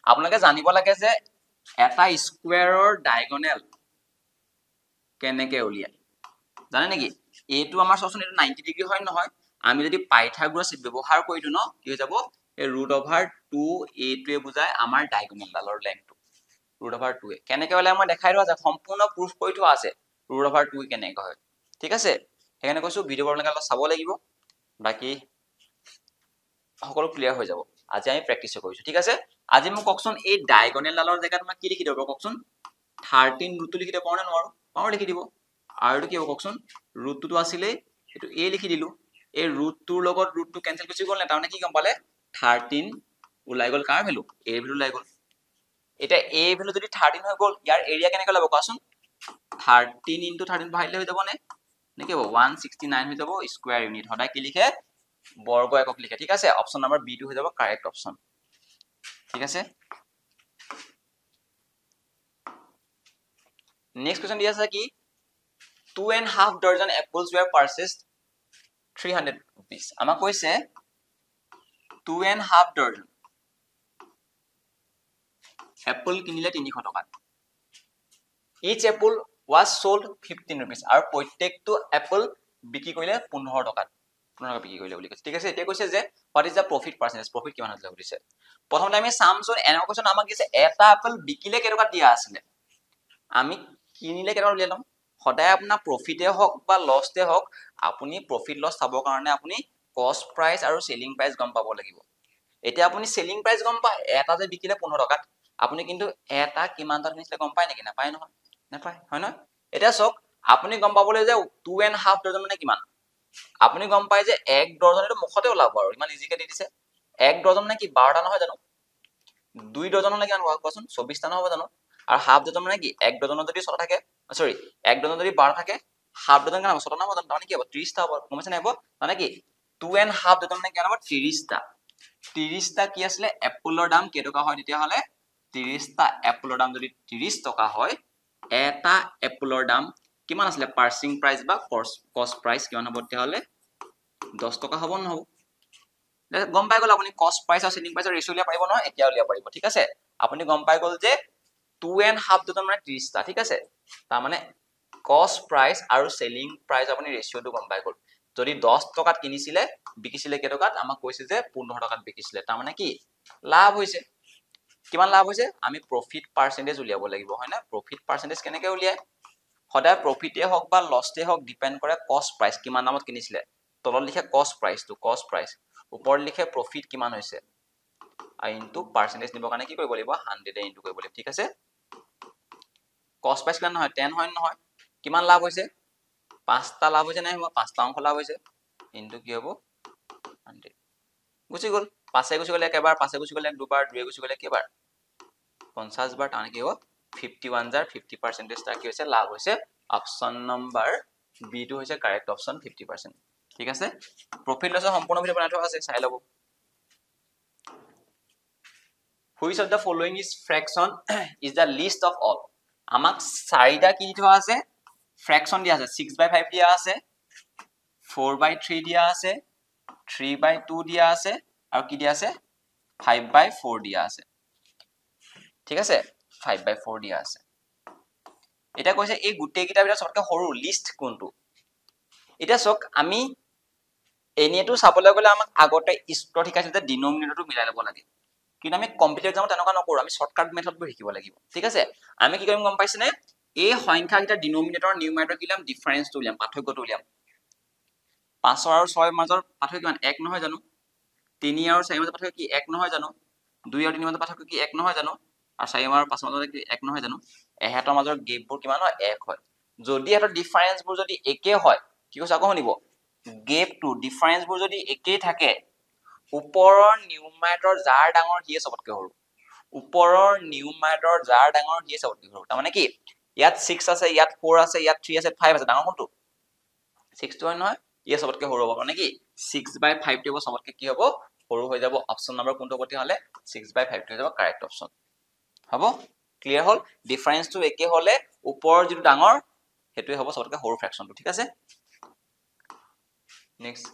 আপোনালোকে জানিব লাগে যে এটা স্কয়াৰৰ ডায়াগোনাল কেনেকৈ উলিয়ায় জানে নেকি এটো আমাৰ সচোন এটো 90 ডিগ্ৰী হয় নহয় আমি যদি পাইথাগোৰাছ ব্যৱহাৰ কৰিটো ন কি হৈ যাব এই √2 a টোৱে বুজায় আমাৰ ডায়াগোনাল ডালৰ লেংথটো √2 কেনেকৈ হলে মই দেখাই দিয়া আছে সম্পূৰ্ণ প্ৰুফ কৰি থোৱা আছে √2 কেনেকৈ হয় ঠিক আছে হেনে কৈছো ভিডিও আপোনালোকে অলপ চাব লাগিব বাকি সকলো ক্লিয়াৰ হৈ যাব আজি আমি প্ৰেক্টিছ কৰিছো ঠিক আছে আজি মোক কওকচোন এই ডায়াগোনাল ডালৰ জেগাত মই কি লিখি দিব কওকচোন 13√2 লিখি দিব পাৰো নে নোৱাৰো পাৰো লিখি দিব আৰু এটো কি হ'ব কওকচোন √2 তো আছিলে এটো a লিখি দিলু এই √2 লগত √2 কেনসেল কৰি গল না তাৰমানে কি গম পালে 13 ওলাই গল কাৰ ভ্যালু a ভ্যালু ওলাই গল এটা a ভ্যালু যদি 13 হৈ গল ইয়াৰ এৰিয়া কেনেকৈ ল'ব কোৱাচোন 13 * 13 ভাগিলে হৈ যাব নে নেকি হ'ব 169 হৈ যাব স্কয়াৰ ইউনিট সদায় কি লিখে বর্গ একক লিখে ঠিক আছে অপশন নাম্বার বি টু হৈ যাব কারেক্ট অপশন ঠিক আছে নেক্সট কোশ্চেন দিয়া আছে কি 2.5 dozen apples were purchased 300 rupees আমাক কৈছে 2.5 dozen apple কিনিলে 300 টকাত each apple was sold 15 rupees আৰু প্ৰত্যেকটো apple বিক্ৰী কৰিলে 15 টকাত 15 টকা বিক্ৰী কৰিলে বুলি কৈছে ঠিক আছে এতিয়া কৈছে যে what is the profit percentage profit কিমান হৈছে কৈছে প্ৰথমতে আমি সামসন এনে কোশ্চেন আমাক দিছে এটা আপেল বিকিলে কেই টকা দিয়া আছিল আমি কিনিলে কেই টকা উলিয়াই লম সদায় আপোনাৰ প্ৰফিটে হওক বা লছতে হওক আপুনি প্ৰফিট লছ চাবৰ কাৰণে আপুনি কষ্ট প্ৰাইস আৰু সেলিং প্ৰাইস গম পাব লাগিব এতিয়া আপুনি সেলিং প্ৰাইস গম পায় এটা যে বিকিলে 15 টকাত আপুনি কিন্তু এটা কিমান টকা কিনিছিলে গম পায় নেকি নাপায় নহয় নাপায় হয় ন এটা চক আপুনি গম পাবলৈ যে 2.5 ডজন মানে কিমান আপুনি গম পায় যে 1 ডজন এটা মুখতে ওলাব আৰু ইমান ইজিকে দি দিছে 1 ডজন মানে কি 12টা নহয় জানো 2 ডজন মানে কিমান হ'ব কোৱাচোন 24টা নহব জানো আৰু হাফ ডজন মানে কি 1 ডজনত যদি 6টা থাকে সরি 1 ডজন যদি 12 থাকে হাফ ডজন কেন 6টা নহব জানো মানে কি হ'ব 30টা হ'ব গমছে নাই হ'ব মানে কি 2.5 ডজন মানে কিমান হ'ব 30টা 30টা কি আসলে এপলৰ দাম কেই টকা হয় তেতিয়া হলে 30টা এপলৰ দাম যদি 30 টকা হয় এটা এপলৰ দাম কিমান আসলে পার্সিং প্রাইস বা কস্ট প্রাইস কিমান হ'ব তেতিয়া হলে 10 টকা হ'ব নহব গম পাই গল আপুনি কস্ট প্রাইস আৰু সেলিং প্ৰাইসৰ ৰেশিও উলিয়াব পাৰিব নহয় এতিয়া উলিয়াব পাৰিব ঠিক আছে আপুনি গম পাই গল যে 2.5 ডজন মানে 30টা ঠিক আছে তাৰ মানে কস্ট প্ৰাইস আৰু সেলিং প্ৰাইস আপুনি ৰেশিওটো গম পাই গল যদি 10 টকাত কিনিছিলে বিকিছিলে কে টকাত আমাক কৈছে যে 15 টকাত বিকিছিলে তাৰ মানে কি লাভ হৈছে কিমান লাভ হৈছে আমি প্ৰফিট পাৰ্সেন্টেজ উলিয়াব লাগিব হয় না প্ৰফিট পাৰ্সেন্টেজ কেনেকৈ উলিয়ায় সদায় প্ৰফিটে হওক বা লছতে হওক ডিপেন্ড কৰে কস্ট প্ৰাইস কিমান দামত কিনিছিলে তলত লিখে কস্ট প্ৰাইস ওপৰত লিখে প্ৰফিট কিমান হৈছে ইনটু পাৰ্সেন্টেজ নিবৰ কাৰণে কি কৰিব লাগিব 100 ইনটু কৰিব লাগিব ঠিক আছে কস্ট প্রাইস কিমান নহয় 10 হয় নহয় কিমান লাভ হৈছে 5টা লাভ হৈছে নাই 5টা অংশ লাভ হৈছে ইনটু কি হ'ব 100 গুছি গল 5 গুছি গলে একবাৰ 5 গুছি গলে দুবাৰ 2 গুছি গলে কেবাৰ 50 বাৰ টানে কি হ'ব 51 জাৰ 50% টা কি হৈছে লাভ হৈছে অপশন নম্বৰ বি টু হৈছে কাৰেক্ট অপশন 50% ঠিক আছে প্ৰফিট লসৰ সম্পূৰ্ণ ভিডিও বনাই থোৱা আছে চাই লব Which of the following is fraction is the least of all আমাক চাৰিটা কি থোৱা আছে fraction দিয়া আছে 6/5 দিয়া আছে 4/3 দিয়া আছে 3/2 দিয়া আছে আৰু কি দিয়া আছে 5/4 দিয়া আছে ঠিক আছে 5/4 দিয়া আছে এটা কৈছে এই গোটেই কিটা ভিতৰত সবতকৈ সৰু লিষ্ট কোনটো এটা চক আমি এনেটো চাবলৈ গলে আমাক আগতে স্কোয়ার শিকাইছিল যে ডিনোমিনেটৰটো মিলাই ল'ব লাগে কিন্তু আমি কম্পিউটাৰ এক্সামত তেনেকুৱা নকৰো আমি শৰ্টকাট মেথডবোৰ শিকিব লাগিব ঠিক আছে আমি কি কৰিম গম পাইছেনে এই সংখ্যা কিটা ডিনোমিনেটৰ নিউমাৰেটৰ কি লিয়াম ডিফাৰেন্সটো লিয়াম পাৰ্থক্যটো লিয়াম 5 আৰু 6 মাজৰ পাৰ্থক্য কিমান 1 নহয় জানো 3 আৰু 4 মাজৰ পাৰ্থক্য কি 1 নহয় জানো 2 আৰু 3 মাজৰ পাৰ্থক্য কি 1 নহয় জানো আৰু 4 আৰু 5 মাজৰ কি 1 নহয় জানো এহেতৰ মাজৰ গেপবোৰ কিমান হয় 1 হয় যদি এহেতৰ ডিফাৰেন্সবোৰ যদি একে হয় কি কৈছে আকৌ শুনিব গেপটো ডিফাৰেন্সবোৰ যদি একেই থাকে ওপৰৰ নিউমাৰেটৰ যাৰ ডাঙৰ হিয়ে সবতকৈ সৰু ওপৰৰ নিউমাৰেটৰ যাৰ ডাঙৰ হিয়ে সবতকৈ সৰু তাৰ মানে কি ইয়াত 6 আছে ইয়াত 4 আছে ইয়াত 3 আছে 5 আছে ডাঙৰ কোনটো 6 টো নহয় ইয়ে সবতকৈ সৰু হ'ব মানে কি 6/5 টো সবতকৈ কি হ'ব সৰু হৈ যাব অপচন নম্বৰ কোনটো গতি হলে 6/5 টো হৈ যাব কাৰেক্ট অপচন হ'ব ক্লিয়াৰ হল ডিফাৰেন্সটো একে হলে ওপৰৰ যেটো ডাঙৰ হেতুই হ'ব সবতকৈ সৰু ফ্ৰেকশনটো ঠিক আছে নেক্সট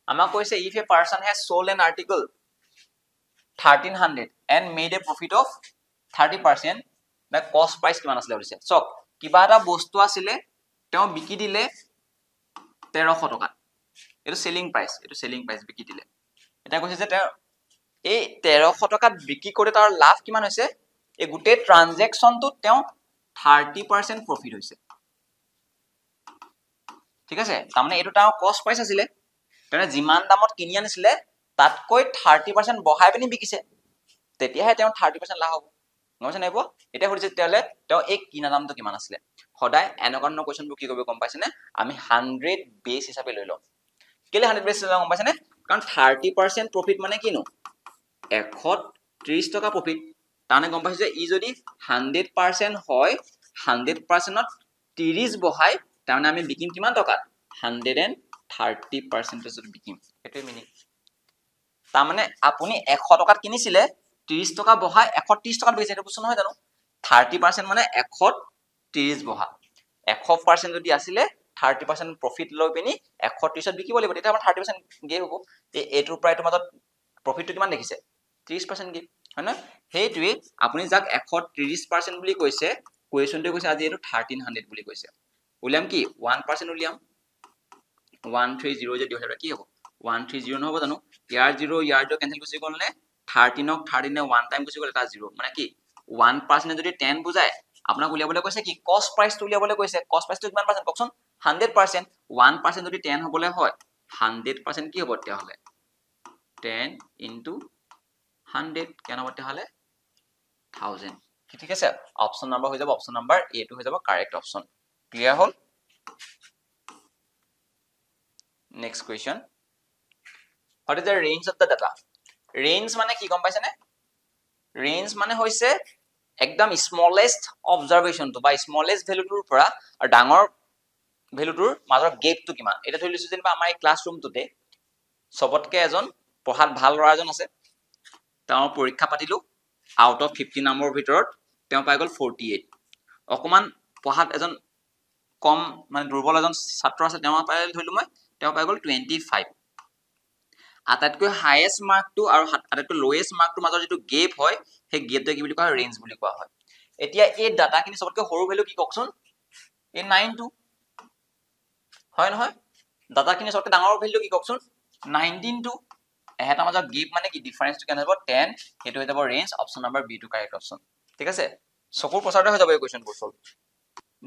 আমাক কৈছে if a person has sold an article 1300 and made a profit of 30% the cost price কিমান আছিল বুলিছে চক কিবা এটা বস্তু আছিল তেওঁ বিকি দিলে 1300 টকা এটো সেলিং প্ৰাইস বিকি দিলে এটা কৈছে যে তেওঁ এই 1300 টকাত বিক্ৰি কৰে তাৰ লাভ কিমান হৈছে এই গুটে ট্ৰানজেকচনটো তেওঁ 30% প্ৰফিট হৈছে ঠিক আছে তাৰমানে এটো তাৰ কষ্ট প্ৰাইস আছিল তেনে যিমান দামত কিনি আনিছিলে তাতকৈ 30% বঢ়াই পিনি বিকিছে তেতিয়াহে তেওঁ 30% লাভ হ'ব গমছে নাইব এটা হৈছে তেলে তেওঁ এই কিনা দামটো কিমান আছিল সদায় এনেকৰণৰ কোৱেশ্চনবোৰ কি কৰিব গম পাইছেনে আমি 100 বেস হিচাপে লৈ লম কেলে 100 বেস লৈ গম পাইছেনে কাৰণ 30% প্ৰফিট মানে কিনো 130 টকা প্ৰফিট তানে গম পাইছে যে ই যদি 100% হয় 100% ত 30 বহাই তাৰমানে আমি বিকিম কিমান টকা 130% যদি বিকিম এটোই মিনিং তাৰমানে আপুনি 100 টকাত কিনিছিলে 30 টকা বহাই 130 টকাত বেচিছে এটো বুঝছ নহয় জানো 30% মানে 130 বহা 100% যদি আছিল 30% প্ৰফিট লৈ পিনি 130 ত বিকিব লাগিব তেতিয়া আমাৰ 30% গে হ'ব এটোৰ প্ৰায় তোমাৰ প্ৰফিটটো কিমান দেখিছে 30% গে হয় না হেইটোৱে আপুনি যাক 130% বুলি কৈছে কোৱেশ্চনটো কৈছে আজি এটো 1300 বুলি কৈছে উলিয়াম কি 1% উলিয়াম 130 যে দিও হেটা কি হ'ব 130 নহব জানো ইয়াৰ 0 কেনসেল গুছি গ'ল নে 13 ক 13 নে 1 টাইম গুছি গ'ল এটা 0 মানে কি 1% যদি 10 বুজায় আপোনাক উলিয়াবলৈ কৈছে কি কষ্ট প্ৰাইসটো উলিয়াবলৈ কৈছে কষ্ট প্ৰাইসটো কিমান পাৰ্সেন্ট ককচোন 100% 1% যদি 10 হবলে হয় 100% কি হ'ব তেতিয়া হলে 10 into 100 কেন হ'ব তেতিয়া হলে 1000 ঠিক আছে অপচন নম্বৰ হৈ যাব অপচন নম্বৰ এ টো হৈ যাব correct option clear hall next question what is the range of the data range মানে কি গম পাইছেনে range মানে হৈছে একদম স্মলেষ্ট অবজাৰভেশন তো বা স্মলেষ্ট ভ্যালুটোৰ পৰা আৰু ডাঙৰ ভ্যালুটোৰ মাজৰ গেপটো কিমান এটা ধৰি লৈছো যেনিবা আমাৰ এই ক্লাছৰুমটোতে সবতকে এজন পঢ়াত ভাল ল'ৰা এজন আছে তেওঁৰ পৰীক্ষা পাতিলো আউট অফ 50 নম্বৰ ভিতৰত তেওঁ পাই গল 48 অকমান পঢ়াত এজন কম মানে দুৰ্বল এজন ছাত্ৰ আছে তেওঁ পাই ধৰিলো মই তেওঁ পাই গল 25 আটাইতকৈ হাইয়েষ্ট মাৰ্কটো আৰু আটাইতকৈ লোৱেষ্ট মাৰ্কটো মাজৰ যেটো গেপ হয় সেই গেপটো কি বুলি কোৱা হয় ৰেঞ্জ বুলি কোৱা হয় এতিয়া এই ডাটাখিনি সবতকৈ সৰু ভ্যালু কি ককচোন এই 9 টো হয় নহয় ডাটাখিনি সবতকৈ ডাঙৰ ভ্যালু কি ককচোন 19 টো এহেটা মাজৰ গেপ মানে কি ডিফাৰেন্সটো কেনে হ'ব 10 হেতু হৈ যাব ৰেঞ্জ অপচন নম্বৰ বি টো কাৰেক্ট অপচন ঠিক আছে চকুৰ প্ৰচাৰতে হৈ যাব এই কোৱেশ্চনবোৰ সল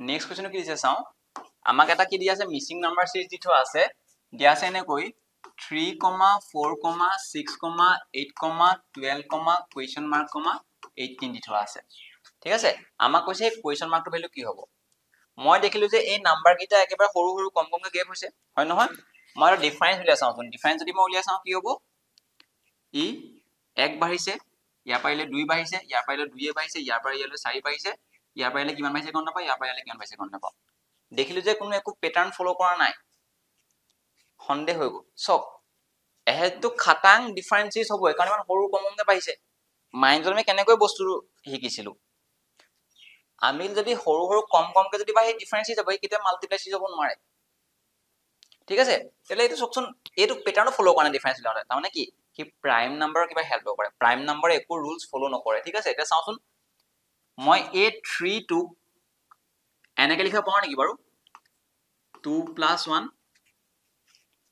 নেক্সট কোৱেশ্চন কি দিছে চাও আমাক এটা কি দিয়া আছে মিসিং নাম্বাৰ সিৰিজ দি থোৱা আছে দিয়া আছে এনেকৈ 3, 4, 6, 8, 12, question mark, 18 দি থোৱা আছে ঠিক আছে আমাক কৈছে question mark টো ভ্যালু কি হ'ব মই দেখিলো যে এই নাম্বাৰ কিটা একেবাৰে সৰু সৰু কম কমকে গেপ হৈছে হয় নহয় মই ডিফাৰেন্স উলিয়া চাও ডিফাৰেন্স যদি মই উলিয়া চাও কি হ'ব ই 1 বাঢ়িছে ইয়াৰ পাৰিলে 2 বাঢ়িছে ইয়াৰ পাৰিলে 2 বাঢ়িছে ইয়াৰ পৰা ইয়ালৈ 4 বাঢ়িছে ইয়াৰ পাৰিলে কিমান বাঢ়িছে গম নাপাও ইয়াৰ পাৰিলে কিমান বাঢ়িছে গম নাপাও দেখিলো যে কোনো একো প্যাটাৰ্ন ফলো কৰা নাই সন্দেহ হৈ গ'ল চক এহেতু খাটাং ডিফাৰেন্সিয়েট হ'ব কাৰণ ইমান সৰু কমকে পাইছে মাইন্ডত আমি কেনেকৈ বস্তু শিকিছিলো আমি যদি সৰু সৰু কমকে যদি পাই ডিফাৰেন্সিয়েট হ'ব কিতে মাল্টিপ্লাই হ'ব নোৱাৰে ঠিক আছে তেলে এইটো চকচোন এইটো প্যাটাৰ্ন ফলো কৰা নাই ডিফাৰেন্স লওঁতে তাৰ মানে কি প্ৰাইম নাম্বাৰৰ কিবা হেল্প কৰে প্ৰাইম নাম্বাৰে একো ৰুলস ফলো নকৰে ঠিক আছে এটা চাওচোন মই এই 3 টো এনেকে লিখিব পাৰো নেকি বাৰু 2 + 1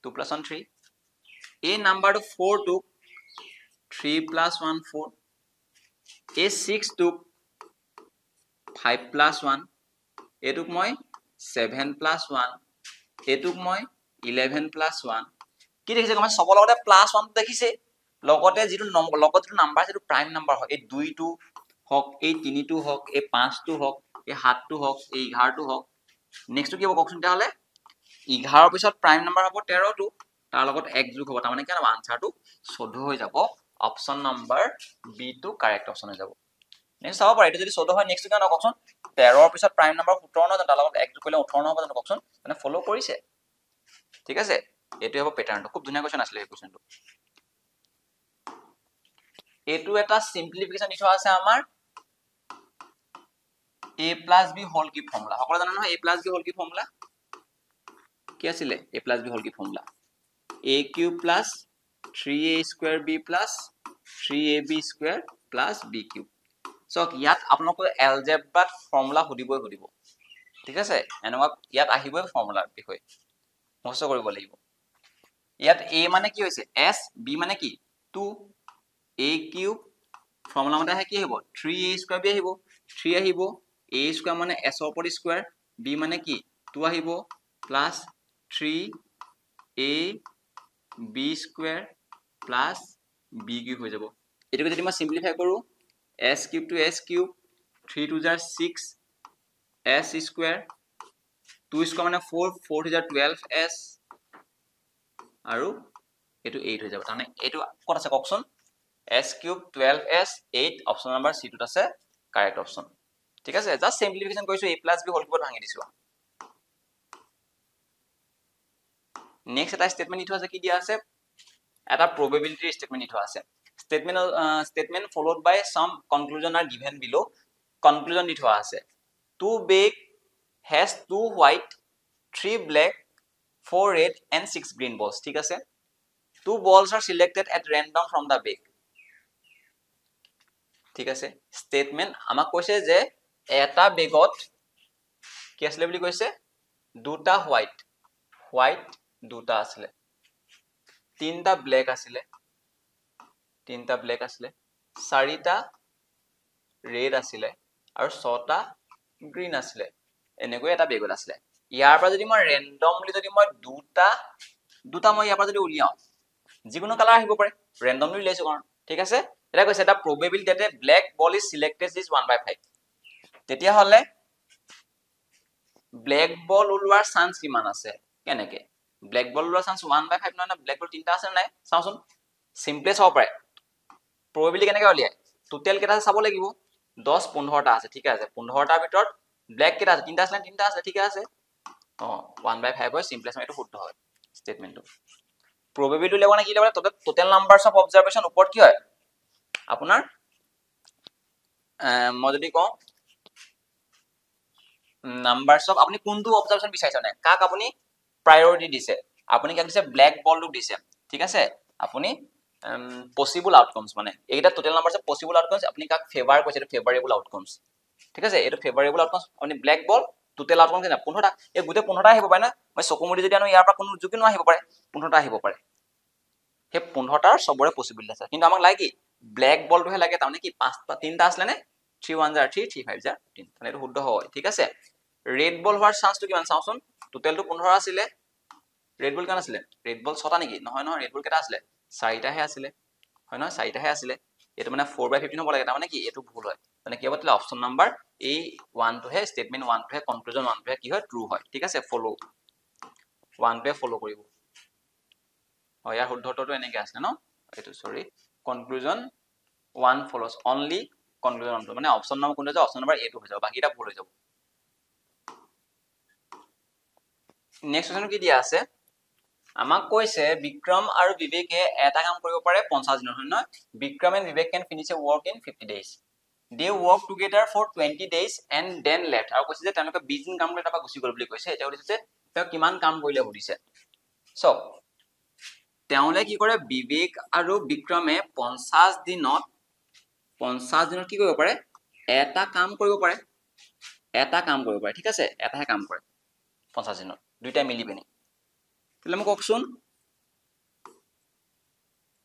2 + 1 3 এই নাম্বাৰটো 4 টো 3 + 1 4 এই 6 টো 5 + 1 এটুক মই 7 + 1 এটুক মই 11 + 1 কি দেখিছে গম সবৰ লগতে +1 দেখিছে লগতে যেটো নাম্বাৰ যেটো প্ৰাইম নাম্বাৰ হয় এই 2 টো হক এই 3 টো হক এই 5 টো হক এই 7 টো হক এই 11 টো হক নেক্সট কি হ'ব কওকচোন তাহলে 11 পিছত প্ৰাইম নাম্বাৰ হ'ব 13 টো তাৰ লগত 1 যোগ হ'ব তাৰ মানে কি হ'ব আনসাৰটো 14 হৈ যাব অপচন নাম্বাৰ বি টো কাৰেক্ট অপচন হৈ যাব নেক্সট চাব পাৰি যদি 14 হয় নেক্সট কি না কওকচোন 13 পিছত প্ৰাইম নাম্বাৰ 17 নহয় তাৰ লগত 1 যোগ কৰিলে 18 নহব জানো কওকচোন মানে ফলো কৰিছে ঠিক আছে এটো হ'ব প্যাটাৰ্নটো খুব ধুনীয়া কোৱেশ্চন আছিল এই কোৱেশ্চনটো এটো এটা সিম্পলিফিকেশন দি থোৱা আছে আমাৰ a + b হোল কি ফৰ্মুলা সকলো জানা নহয় a + b হোল কি ফৰ্মুলা কি আছিল a + b হোল কি formula a³ + 3a² b + 3ab² + b³ so ইয়াত আপোনালোক এলজেব্ৰাত ফৰ্মুলা সুধিব ঠিক আছে এনেকুৱা ইয়াত আহিবই ফৰ্মুলাৰ বিষয় মুখস্থ কৰিব লাগিব ইয়াত a মানে কি হৈছে s b মানে কি 2 a³ ফৰ্মুলা মতে কি হ'ব 3a² b আহিব 3 আহিব a² মানে s ৰ ওপৰত স্কয়াৰ b মানে কি 2 আহিব plus 3a b² plus b³ হৈ যাব এটোকে যদি মই সিম্পলিফাই কৰো s³ to s³ 3 to 6 s² 2 মানে 4 4 to 12s আৰু এটো 8 হৈ যাব মানে এটো ক'ত আছে কওকচোন s³ 12s 8 option number c টোত আছে কাৰেক্ট অপচন ঠিক আছে জাস্ট সিম্পলিফিকেশন কৰিছো a + b হোল কিউবত ভাঙি দিছো নেক্সট এটা স্টেটমেন্ট দি থোৱা আছে কি দিয়া আছে এটা probability statement দি থোৱা আছে statement followed by some conclusion are given below conclusion দি থোৱা আছে 2 bag has 2 white 3 black 4 red and 6 green balls ঠিক আছে 2 balls are selected at random from the bag ঠিক আছে statement আমাক কৈছে যে এটা বেগত কি আছিল বুলি কৈছে দুটা হোয়াইট দুটা আছিল তিনটা ব্ল্যাক আছিল চাৰিটা ৰেড আছিল আৰু ছটা গ্ৰীন আছিল এনেকৈ এটা বেগত আছিল ইয়াৰ পৰা যদি মই ৰেন্ডমলি যদি মই দুটা মই ইয়াৰ পৰা যদি উলিয়াও যিকোনো কালাৰ আহিব পাৰে ৰেন্ডমলি উলিয়াইছো কাৰণ ঠিক আছে এটা কৈছে এটা probability that a black ball is selected is 1/5 তেতিয়া হলে ব্ল্যাক বল ওলোৱাৰ চান্স কিমান আছে কেনেকে ব্ল্যাক বল ওলোৱাৰ চান্স 1/5 নহয় না ব্ল্যাক বল তিনটা আছে নাই চাওচোন সিম্পলি চাব পাৰে probability কেনেকে উলিয়ায় টোটাল কেটা চাব লাগিব 10 15টা আছে ঠিক আছে 15টা ভিতৰত ব্ল্যাক কেটা আছে তিনটা আছে ঠিক আছে 1/5 হয় সিম্পলি এটো শুদ্ধ হয় স্টেটমেন্টটো probability উলিয়াব না কি উলিয়াব টোটাল নাম্বাৰস অফ অবজাৰভেশন ওপৰত কি হয় আপোনাৰ মই যদি কওঁ নাম্বাৰস অফ আপুনি কোনটো অবজাৰভেশন বিচাৰিছে মানে কাক আপুনি প্ৰায়োৰিটি দিছে আপুনি কাক দিছে ব্ল্যাক বলটো দিছে ঠিক আছে আপুনি পসিবল আউটকামস মানে এইটা টোটাল নাম্বাৰস অফ পসিবল আউটকামস আপুনি কাক ফেভাৰ কৈছে এটা ফেভাৰেবল আউটকামস ঠিক আছে এটো ফেভাৰেবল আউটকামস আপুনি ব্ল্যাক বল টোটাল আউটকামস কিনা 15টা এই গুটে 15টা আহিব পাৰে না মই চকুমুদি যদি আনো ইয়াৰ পৰা কোনো জুকি ন আহিব পাৰে 15টা আহিব পাৰে হে 15টাৰ সবৰে পসিবিলিটি আছে কিন্তু আমাক লাগে কি ব্ল্যাক বলটোহে লাগে তাৰমানে কি পাঁচটা তিনটা আসলে নে 3 1 jar 3 3 5 jar 3 মানে এটো শুদ্ধ হয় ঠিক আছে রেড বল হোৱাৰ চান্সটো কিমান চাওচোন টোটালটো 15 আছিল রেড বল কিমান আছিল রেড বল 6টা নেকি নহয় নহয় রেড বল কেটা আছিল 4টাহে আছিল হয় নহয় 4টাহে আছিল এটো মানে 4/15 হ'ব লাগে তাৰ মানে কি এটো ভুল হয় মানে কি হ'ব তাহলে অপচন নাম্বাৰ এ 1 টো হে স্টেটমেন্ট 1 টো হে কনক্লুজন 1 টো হে কি হয় ট্ৰু হয় ঠিক আছে ফলো 1 টো ফলো কৰিব হয় ইয়াৰ শুদ্ধটো এনেকৈ আছে ন এটো সৰি কনক্লুজন 1 follows only conclusion 1 মানে অপচন নাম্বাৰ কোনটো অপচন নাম্বাৰ এ টো হৈ যাব বাকিটা ভুল হৈ যাব নেক্সট কোৱেশ্চন কি দিয়া আছে আমাক কৈছে বিক্ৰম আৰু বিবেকে এটা কাম কৰিব পাৰে 50 দিনৰ হয় নহয় Vikram and Vivek can finish a work in 50 days they work together for 20 days and then left আৰু কৈছে যে তেওঁলোকে 20 দিন কাম কৰি তাৰপা গুচি গ'ল বুলি কৈছে এটা কৈছে যে তেওঁ কিমান কাম কৰিলে সুধিছে সো তেওঁলে কি কৰে বিবেক আৰু বিক্ৰমে 50 দিনত কি কৰিব পাৰে এটা কাম কৰিব পাৰে ঠিক আছে এটাহে কাম কৰে 50 দিনত দুইটা মিলি পিনি তাহলে মোক কওকচোন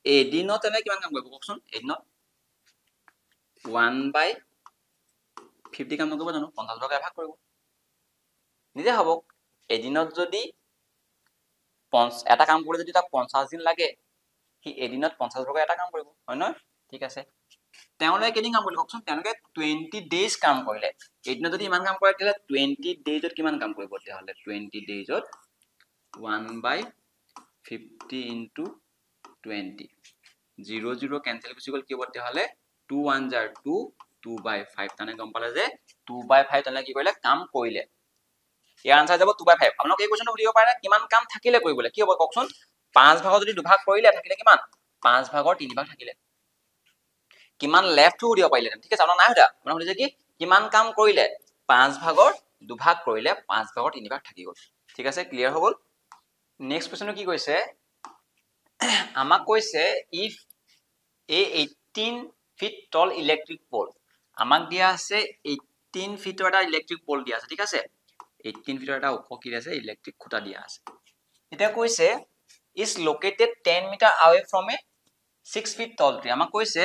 এদিনত এনে কিমান কাম কৰিব কওকচোন এদিনত 1/50 কাম নকৰিব জানো 50 টকা ভাগ কৰিব নিজে হ'ব এদিনত যদি এটা কাম কৰিলে যদি তাক 50 দিন লাগে সি এদিনত 50 টকা এটা কাম কৰিব হয় নহয় ঠিক আছে তেওঁলোকে কেইদিন কাম কৰিলে কওকচোন তেওঁলোকে 20 ডেজ কাম কৰিলে এদিনত যদি ইমান কাম কৰে তেতিয়াহ'লে 20 ডেজত কিমান কাম কৰিব তেতিয়াহ'লে 20 ডেজত 1/50 into 20 0 0 কেনসেল গুচি গ'ল কি হ'ব তেতিয়াহ'লে 2 1 jar 2 2/5 তানে গম পালে যে 2/5 তানে কি কৰিলে কাম কৰিলে ইয়াৰ আনসাৰ যাব 2/5 আপোনাক এই কোৱেশ্চনটো সুধিব পাৰে কিমান কাম থাকিলে কৰিবলৈ কি হ'ব কওকচোন 5 ভাগত যদি দুভাগ কৰিলে থাকিলে কিমান 5 ভাগৰ 3 ভাগ থাকিলে কিমান লেফট সুধিব পাৰিলে ঠিক আছে আপোনাৰ নাই সুধা আপোনাৰ সুধিছে কি কিমান কাম কৰিলে 5 ভাগৰ দুভাগ কৰিলে 5 ভাগৰ 3 ভাগ থাকি গ'ল ঠিক আছে ক্লিয়াৰ হৈ গ'ল নেক্সট কোৱেশ্চনটো কি কৈছে আমাক কৈছে if a 18 feet tall electric pole আমাক দিয়া আছে 18 ফিটৰ এটা ইলেক্ট্ৰিক পোল দিয়া আছে ঠিক আছে 18 ফিটৰ এটা ওখ কি আছে ইলেক্ট্ৰিক খুঁটা দিয়া আছে এটা কৈছে is located 10 meter away from a 6 feet tall tree আমাক কৈছে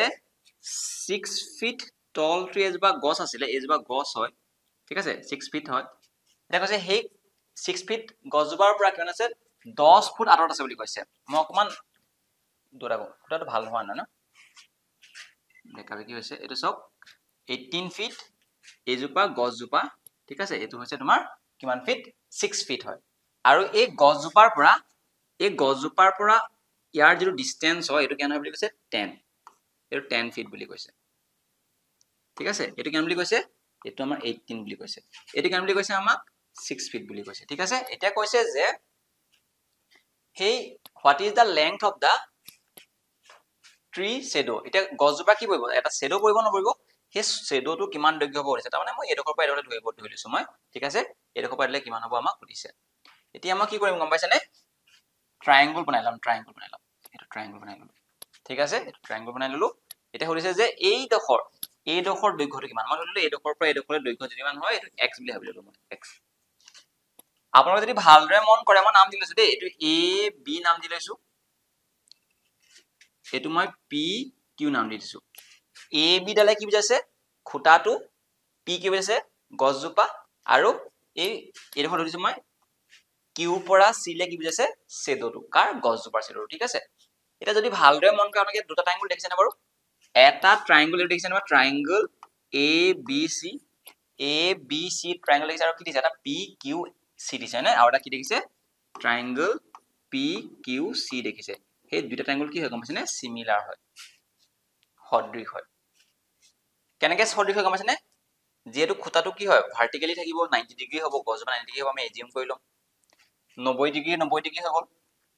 6 feet tall tree এজোপা গছ আছিলে এজোপা গছ হয় ঠিক আছে 6 feet হয় এটা কৈছে সেই 6 feet গছজোপাৰ পৰা কিমান আছে 10 ফুট আঁতৰত আছে বুলি কৈছে মই অকমান দৌৰাব খুঁটাটো ভাল হোৱা নাই ন দেখাবে কি হৈছে এটো সব 18 feet এজোপা গছজোপা ঠিক আছে এটো হৈছে তোমাৰ কিমান ফিট 6 feet হয় আৰু এই গছজোপাৰ পৰা ইয়াৰ যিটো ডিসটেন্স হয় এটো কেনে হয় বুলি কৈছে 10 এটো 10 feet বুলি কৈছে ঠিক আছে এটো কেনে বুলি কৈছে এটো আমাৰ 18 বুলি কৈছে এটো কেনে বুলি কৈছে আমাক 6 feet বুলি কৈছে ঠিক আছে এটা কৈছে যে hey what is the length of the tree shadow এটা গছজোপা কি পৰিব এটা shadow পৰিব নপৰিব হে shadow টো কিমান দৈৰ্ঘ্য হ'ব হৈছে তাৰমানে মই এডোখৰ পৰা এডোখৰ ধৰি লৈছো মই ঠিক আছে এডোখৰ পৰা দিলে কিমান হ'ব আমাক সুধিছে এতিয়া মই কি কৰিম গম পাইছানে ট্ৰায়াঙ্গল বনাই লম এটা ট্ৰায়াঙ্গল বনাই ললো ঠিক আছে এটা ট্ৰায়াঙ্গল বনাই ললো এটা সুধিছে যে এই ডখৰ দৈৰ্ঘ্যটো কিমান মই ধৰিলো এডোখৰ পৰা এডোখৰ দৈৰ্ঘ্য কিমান হয় এটো x বুলি ভাবি ললো মই x আপোনালোকে যদি ভালদৰে মন কৰে মই নাম দি লৈছো দেই এটো a b নাম দি লৈছো এটো মই p q নাম দি দিছো a b ডালে কি বুজাইছে খুঁটাটো p কি বুজাইছে গছজোপা আৰু এডোখৰ ধৰিছো মই q পৰা c লে কি বুজাইছে শ্যাডোটো কাৰ গছজোপাৰ শ্যাডোটো ঠিক আছে এটা যদি ভালদৰে মন কৰে আপোনালোকে দুটা ট্ৰায়াঙ্গল দেখিছেনে বাৰু এটা ট্ৰায়াঙ্গল দেখিছেনে বাৰু ট্ৰায়াঙ্গল a b c ট্ৰায়াঙ্গল দেখিছে আৰু কি দিছে এটা p q c দিছে না আৰু এটা কি দেখিছে ট্ৰায়াঙ্গল p q c দেখিছে সেই দুটা ট্ৰায়াঙ্গল কি হয় গম পাইছেনে সিমিলাৰ হয় সদৃশ হয় কেনেকৈ সদৃশ হয় গম পাইছেনে যেহেতু খুঁটাটো কি হয় ভাৰ্টিক্যালি থাকিব 90 ডিগ্ৰী হ'ব গছজোপা 90 ডিগ্ৰী হ'ব আমি এজিউম কৰি লম 90 ডিগ্ৰী হৈ গ'ল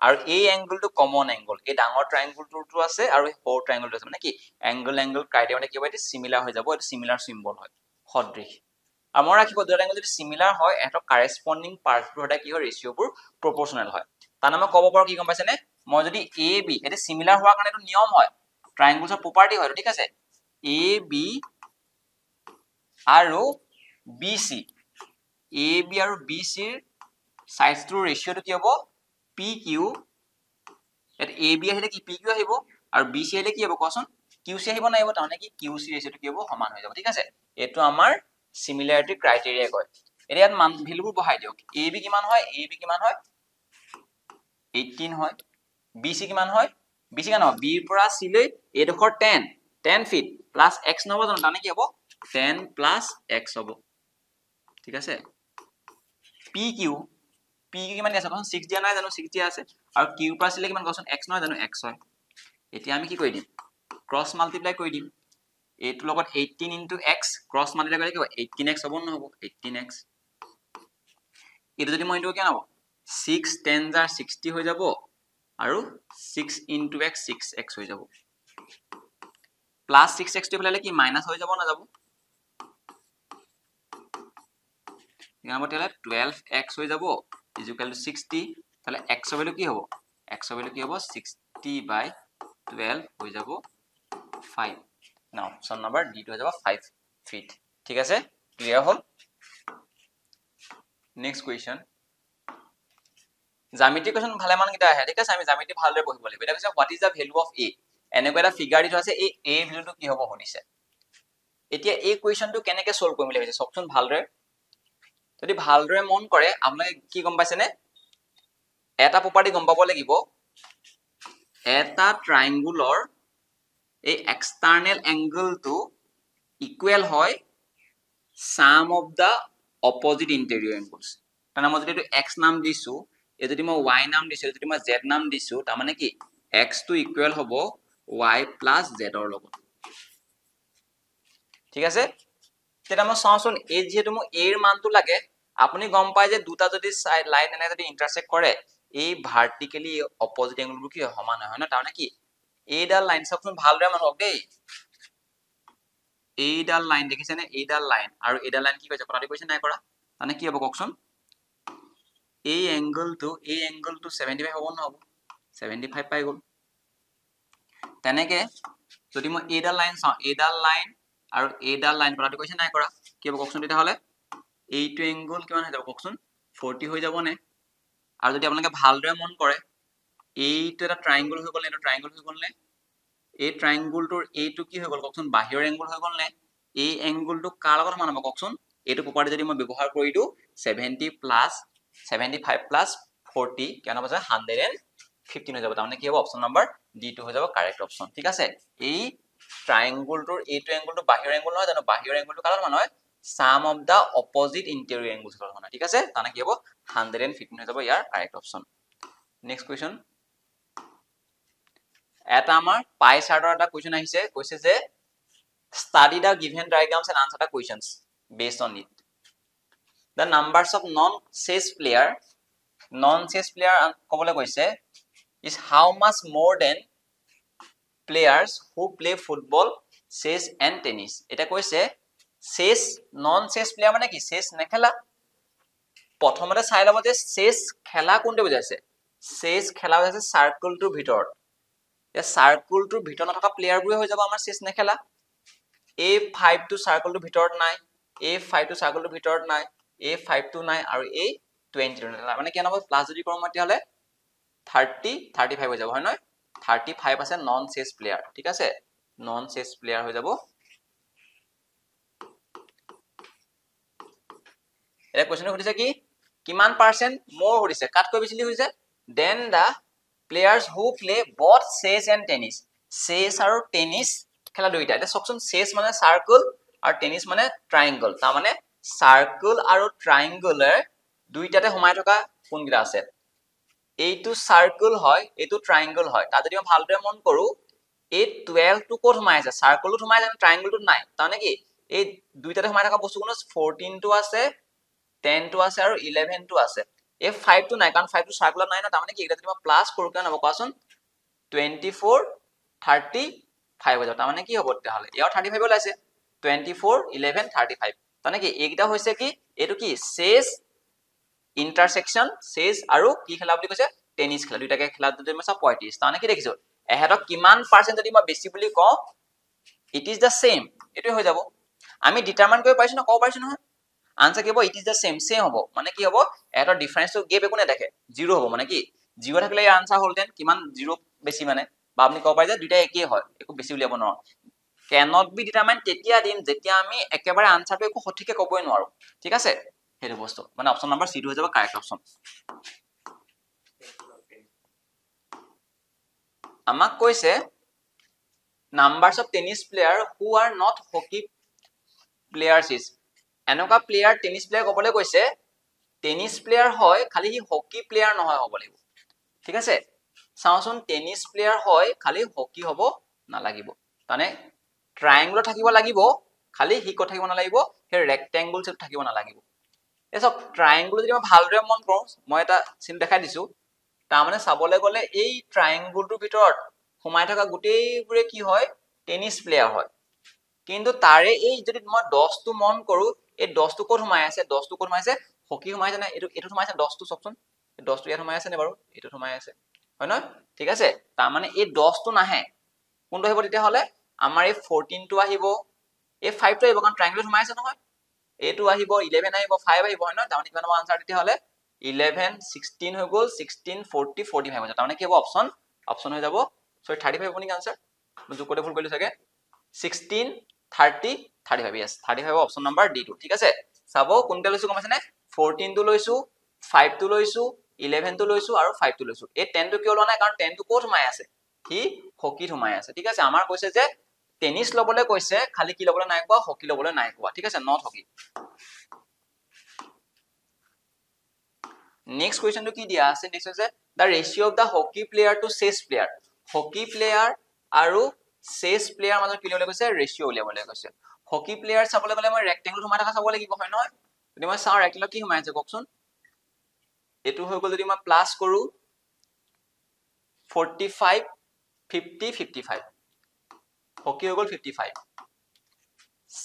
আৰু এই এংগলটো কমন এংগল এই ডাঙৰ ট্ৰায়াঙ্গলটো আছে আৰু এই সৰু ট্ৰায়াঙ্গলটো আছে মানে কি এংগল ক্ৰাইটেৰিয়া মানে কি হয় এটো সিমিলাৰ হৈ যাব এটো সিমিলাৰ সিম্বল হয় সদৃশ আৰু মই ৰাখিব দুটা ট্ৰায়াঙ্গল যদি সিমিলাৰ হয় এটো কাৰেসপন্ডিং পাৰ্টবোৰ সদায় কি হয় ৰেশিওবোৰ প্ৰপৰ্শনেল হয় তাৰ নামে ক'ব পাৰো কি গম পাইছেনে মই যদি a b এটা সিমিলাৰ হোৱাৰ কাৰণে এটো নিয়ম হয় ট্ৰায়াঙ্গলছৰ প্ৰপাৰ্টি হয় ঠিক আছে a b আৰু bc a b আৰু bc ৰ সাইজটোৰ ৰেশিওটো কি হ'ব pq এট a b আহিলে কি pq আহিব আৰু bc আহিলে কি হ'ব কোৱাচোন qc আহিব নাহিব তাৰমানে কি qc ৰেশিওটো কি হ'ব সমান হৈ যাব ঠিক আছে এটো আমাৰ সিমিলাৰিটি ক্ৰাইটেৰিয়া কয় এতিয়া ইয়াত মান ভ্যালুবোৰ বহাই দিয়ক ab কিমান হয় 18 হয় bc কিমান হয় bc কিমান হ'ব b ৰ পৰা c লৈ এডোখৰ 10 ফিট প্লাস x নহব জানো তাৰমানে কি হ'ব 10 প্লাস x হ'ব ঠিক আছে pq কিমান আছে কোন 6 দিয়া নাই জানো 6 দিয়া আছে আৰু q পৰা c লৈ কিমান কোন x নহয় জানো x হয় এতিয়া আমি কি কৰি দিম ক্ৰস মাল্টিপ্লাই কৰি দিম এইটো লগত 18 into x ক্ৰস মাল্টিপ্লাই কৰিলে কি হ'ব 18x হ'ব নহব 18x এটো যদি মই ইনটু কেন হ'ব 6 10 jar 60 হৈ যাব আৰু 6 into x 6x হৈ যাব প্লাস 6x টো ফেলালে কি মাইনাস হৈ যাব না যাব ইয়াৰ মতে 12x হৈ যাব ইকুয়াল টু 60 তাহলে x এর ভ্যালু কি হবে x এর ভ্যালু কি হবে 60/12 হৈ যাব 5 নাও অপশন নাম্বার ডি টু হৈ যাব 5 ফিট ঠিক আছে ক্লিয়াৰ হ'ল নেক্সট কুৱেশ্যন জ্যামিতি কোৱেশ্যন ভালেমান কিটা আহে ঠিক আছে আমি জ্যামিতি ভালদৰে পঢ়িব লাগিব এটা কৈছে what is the value of a এনেকুৱা এটা ফিগাৰ দিটো আছে এই a ভ্যালুটো কি হ'ব শুনিছে এতিয়া এই কুৱেশ্যনটো কেনেকৈ সলভ কৰিম বুলি ভাবিছে সকচোন ভালদৰে যদি ভালদৰে মন কৰে আপোনালোকে কি গম পাইছেনে এটা প্ৰপাৰ্টি গম পাব লাগিব এটা ট্ৰায়াঙ্গুলৰ এই এক্সটাৰ্নেল এংগলটো ইকুৱেল হয় sum of the opposite interior angles তানা মই যদি x নাম দিছো এ যদি মই y নাম দিছো যদি মই z নাম দিছো তাৰ মানে কি x টো ইকুৱেল হ'ব y plus z ৰ লগত ঠিক আছে তেটা মই চাওচোন এই যেহেতু মই a ৰ মানটো লাগে আপুনি গম পায় যে দুটা যদি লাইন এনে যদি ইন্টাৰসেক্ট কৰে এই ভাৰ্টিক্যালি অপোজিট এংগলবোৰ কি সমান হয় না তাৰ মানে কি এইডাল লাইন চাওকচোন ভালদৰে মান হওক দেই এইডাল লাইন দেখিছেনে এইডাল লাইন আৰু এইডাল লাইন কি কৈছে কথাটো কৈছে নাই কৰা মানে কি হ'ব কওকচোন এই এংগলটো 75 হ'ব নহব 75 পাই গ'ল তেনেকে যদি মই এইডাল লাইন চাও এইডাল লাইন আৰু এইডাল লাইন কথাটো কৈছে নাই কৰা কি হ'ব কওকচোন তেতিয়া হলে এইটো এংগল কিমান হৈ যাব কওকচোন 40 হৈ যাব নে আৰু যদি আপোনালোকে ভালদৰে মন কৰে এইটো এটা ট্ৰায়াঙ্গল হৈ গ'ল এটা ট্ৰায়াঙ্গল হৈ গ'ল নে এই ট্ৰায়াঙ্গলটোৰ এইটো কি হৈ গ'ল কওকচোন বাহিৰৰ এংগল হৈ গ'ল নে এই এংগলটো কাৰ লগত সমান হ'ব কওকচোন এইটো প্ৰপাৰ্টি যদি মই ব্যৱহাৰ কৰি দিও 70 প্লাস 75 প্লাস 40 কেনে হ'ব 115 হৈ যাব তাৰমানে কি হ'ব অপচন নম্বৰ ডি টু হৈ যাব কাৰেক্ট অপচন ঠিক আছে এই ট্ৰায়াঙ্গলটোৰ এইটো এংগলটো বাহিৰৰ এংগল নহয় জানো বাহিৰৰ এংগলটো কাৰ লগত সমান হয় sum of the opposite interior angles লগত সমান ঠিক আছে তাৰমানে কি হ'ব 115 হৈ যাব ইয়াৰ কাৰেক্ট অপচন নেক্সট কোৱেশ্চন এটা আমাৰ পাই চাৰ্টৰ এটা কোৱেশ্চন আহিছে কৈছে যে study the given diagrams and answer the questions based on it the numbers of non-chess player কবলৈ কৈছে is how much more than players who play football chess and tennis এটা কৈছে chess non-chess player মানে কি chess নেখেলা প্ৰথমতে চাই লব যে chess খেলা কোনটো বুজাইছে chess খেলা বুজাইছে সাৰ্কেলটোৰ ভিতৰত এই সাৰ্কেলটোৰ ভিতৰত থকা প্লেয়াৰবোৰে হৈ যাব আমাৰ chess নেখেলা A5 টো সাৰ্কেলটোৰ ভিতৰত নাই A5 টো সাৰ্কেলটোৰ ভিতৰত নাই A5 টো নাই আৰু A20 নাই মানে কি হ'ব প্লাস যদি কৰম তেতিয়া হলে 35 হৈ যাব হয় নহয় 35 আছে নন চেছ প্লেয়াৰ ঠিক আছে নন চেছ প্লেয়াৰ হৈ যাব এটা কোৱেশ্চন সুধিছে কি কিমান পাৰ্সেন্ট মোৰ সুধিছে কাটকৈ বেছিলি হৈছে then the players who play both chess and tennis chess আৰু টেনিস খেলা দুইটা এটা সকচোন চেছ মানে সাৰ্কেল আৰু টেনিস মানে ট্ৰায়াঙ্গল তাৰ মানে সাৰ্কেল আৰু ট্ৰায়াঙ্গলৰ দুইটাতে সমাই থকা কোনগিটা আছে এইটো সাৰ্কেল হয় এইটো ট্ৰায়াঙ্গল হয় তা যদি মই ভালদৰে মন কৰো এই 12 টো কোত সমাই আছে সাৰ্কেলটো সমাই আছে ট্ৰায়াঙ্গলটো নাই তাৰ মানে কি এই দুইটাতে সমাই থকা বস্তু কোন 14 টো আছে 10 টো আছে আৰু 11 টো আছে এই 5 টো নাই কাৰণ 5 টো সাৰ্কেলত নাই না তাৰ মানে কি এটা যদি মই প্লাস কৰো কেন হ'ব কোৱাচোন 24 35 হৈ যাব তাৰ মানে কি হ'ব তেতিয়া হলে ইয়াৰ 35 ওলাইছে 24 11 35 তাৰ মানে কি এইটা হৈছে কি এটো কি চেছ ইন্টাৰসেকশন চেছ আৰু কি খেলা বুলি কৈছে টেনিস খেলা দুইটাকে খেলা যদি মই 35 তাৰ মানে কি দেখিছো এহেতক কিমান পাৰ্সেন্ট যদি মই বেছি বুলি কওঁ ইট ইজ দা সেম এটো হৈ যাব আমি ডিটাৰমাইন কৰিব পাৰিছো না কব পাৰিছো নহয় আনসার কি হ'ব ইট ইজ দা সেম হ'ব মানে কি হ'ব এটাৰ ডিফাৰেন্সটো গেপ একো নেদেখে 0 হ'ব মানে কি 0 থাকিলে ইয়াৰ আনসাৰ হলতেন কিমান 0 বেছি মানে বা আপনি কব পাৰে যে দুইটা একেই হয় একো বেছি উলিয়াব নোৱাৰো cannot be determined তেতিয়া দিম যেতিয়া আমি একেবাৰে আনসাৰটো একো সঠিককে কবই নোৱাৰো ঠিক আছে হেতু বস্তু মানে অপচন নম্বৰ সি হৈ যাব কাৰেক্ট অপচন আমাক কৈছে numbers of tennis player who are not hockey players is এনেকুৱা প্লেয়াৰ টেনিস প্লেয়াৰ কবলে কৈছে টেনিস প্লেয়াৰ হয় খালি হি হকি প্লেয়াৰ নহয় হ'ব লাগিব ঠিক আছে চাওচোন টেনিস প্লেয়াৰ হয় খালি হকি হ'ব না লাগিব মানে ট্ৰায়াঙ্গল থাকিব লাগিব খালি হি ক থাকিব না লাগিব হে ৰেক্টেঙ্গল সেট থাকিব না লাগিব এসব ট্ৰায়াঙ্গল যদি মই ভালদৰে মন কৰো মই এটা চিন দেখাই দিছো তাৰ মানে চাবলে গলে এই ট্ৰায়াঙ্গলটোৰ ভিতৰত সোমাই থকা গুটেইবোৰে কি হয় টেনিস প্লেয়াৰ হয় কিন্তু তাৰে এই যদি মই 10 টো মন কৰো এই 10 টো কোত সোমাই আছে 10 টো কোত সোমাই আছে হকি সোমাই আছে না এটো সোমাই আছে 10 টো চকচোন 10 টো ইয়াত সোমাই আছে নে বাৰু এটো সোমাই আছে হয় ন ঠিক আছে তাৰ মানে এই 10 টো নাহে কোনটো হ'ব তেতিয়া হলে আমাৰ এই 14 টো আহিব এই 5 টো আহিব কাৰণ ট্ৰায়াংগলত সোমাই আছে নহয় এইটো আহিব 11 আহিব 5 আহিব হয় নহয় তাৰমানে কিমান হ'ব আনসাৰ তেতিয়া হলে 11 16 হৈ গ'ল 16 40 45 হৈ যাব তাৰমানে কি হ'ব অপচন হৈ যাব সৰি 35 হ'ব নেকি আনসাৰ মই জোকতে ভুল কৰিলো চাগে 16 30 35 yes 35 অপচন নাম্বাৰ D2 ঠিক আছে চাব কোনটা লৈছো গম আছে নে 14 টো লৈছো 5 টো লৈছো 11 টো লৈছো আৰু 5 টো লৈছো এই 10 টো কিয় লোৱা নাই কাৰণ 10 টো ক'ত সোমাই আছে কি হকিত সোমাই আছে ঠিক আছে আমাৰ কৈছে যে টেনিস লবলৈ কৈছে খালি কি লবলৈ নাই কোৱা হকি লবলৈ নাই কোৱা ঠিক আছে নট হকি নেক্সট কোৱেশ্চনটো কি দিয়া আছে নেক্সট হৈছে the ratio of the hockey player to chess player hockey player আৰু চেছ প্লেয়াৰ মাজত কি উলিয়াবলৈ কৈছে ৰেশিও উলিয়াবলৈ কৈছে হকি প্লেয়াৰ চাবলৈ গলে মই ৰেক্টেংগল সোমাই থকা চাব লাগিব হয় নহয় যদি মই চাও ৰেক্টেংগল কি সোমাই আছে কওকচোন এটো হৈ গল যদি মই প্লাস কৰো 45 50 55 হকি হৈ গল 55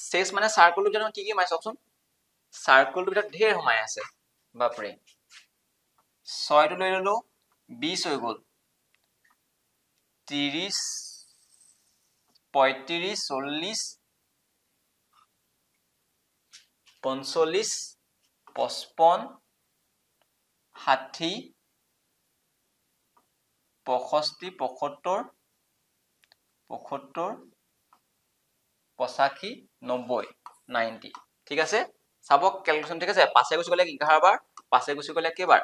চেছ মানে সাৰ্কেলটো যেন কি কি মাই চাওকচোন সাৰ্কেলটো ভিতৰত ঢেৰ সোমাই আছে বাপৰে 6 টো লৈ ললো 20 হৈ গল 30 35 40 45 55 60 65 75 75 85 90 90 ঠিক আছে চাব ক্যালকুলেশন ঠিক আছে পাঁচে গুছি গলে 11 বাৰ পাঁচে গুছি গলে কেইবাৰ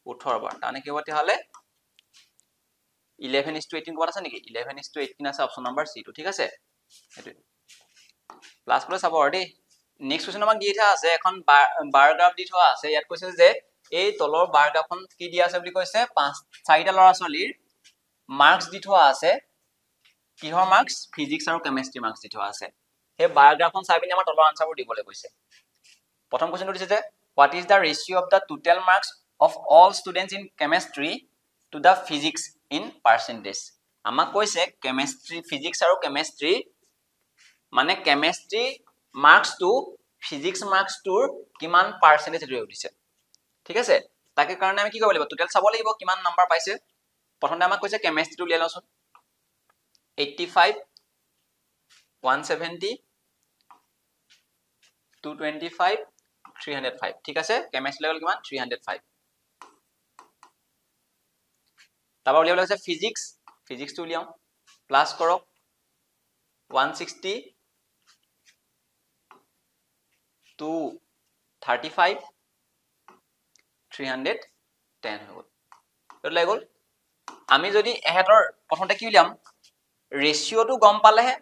18 বাৰ তানে কি হ'ব তেহলে 11:18 কোৱাত আছে নেকি 11:18 আছে অপচন নাম্বাৰ C টো ঠিক আছে এটো প্লাস কৰি চাব আৰু দেই নেক্সট কোৱেশ্চন আমাক দি থোৱা আছে এখন বাৰ গ্ৰাফ দি থোৱা আছে ইয়াত কৈছে যে এই তলৰ বাৰ গ্ৰাফখন কি দিয়া আছে বুলি কৈছে পাঁচ চাৰিটা লৰা ছোৱালীৰ মাৰ্কস দি থোৱা আছে কিহৰ মাৰ্কস ফিজিক্স আৰু কেমিষ্ট্ৰি মাৰ্কস দি থোৱা আছে হে বাৰ গ্ৰাফখন চাই পিনে আমাৰ তলৰ আনসাৰবোৰ দিবলৈ কৈছে প্ৰথম কোৱেশ্চনটো দিছে যে what is the ratio of the total marks of all students in chemistry to the physics in percentage আমাক কৈছে কেমিষ্ট্ৰি ফিজিক্স আৰু কেমিষ্ট্ৰি মানে chemistry marks to physics marks টুৰ কিমান পাৰ্সেন্টেজ ৰেট দিছে ঠিক আছে তাকে কাৰণে আমি কি কৰিব লাগিব টোটাল চাব লাগিব কিমান নাম্বাৰ পাইছে প্ৰথমতে আমাক কৈছে কেমিষ্ট্ৰিটো উলিয়াই লওঁচোন 85 170 225 305 ঠিক আছে কেমিষ্ট্ৰি লেভেল কিমান 305 তাৰপৰ উলিয়াব লাগছে ফিজিক্স টো উলিয়াও প্লাস কৰক 160 235 310 হৈ গল এটো লাগি গল আমি যদি এহেতৰ প্ৰথমতে কি উলিয়াম ৰেশিওটো গম পালেহে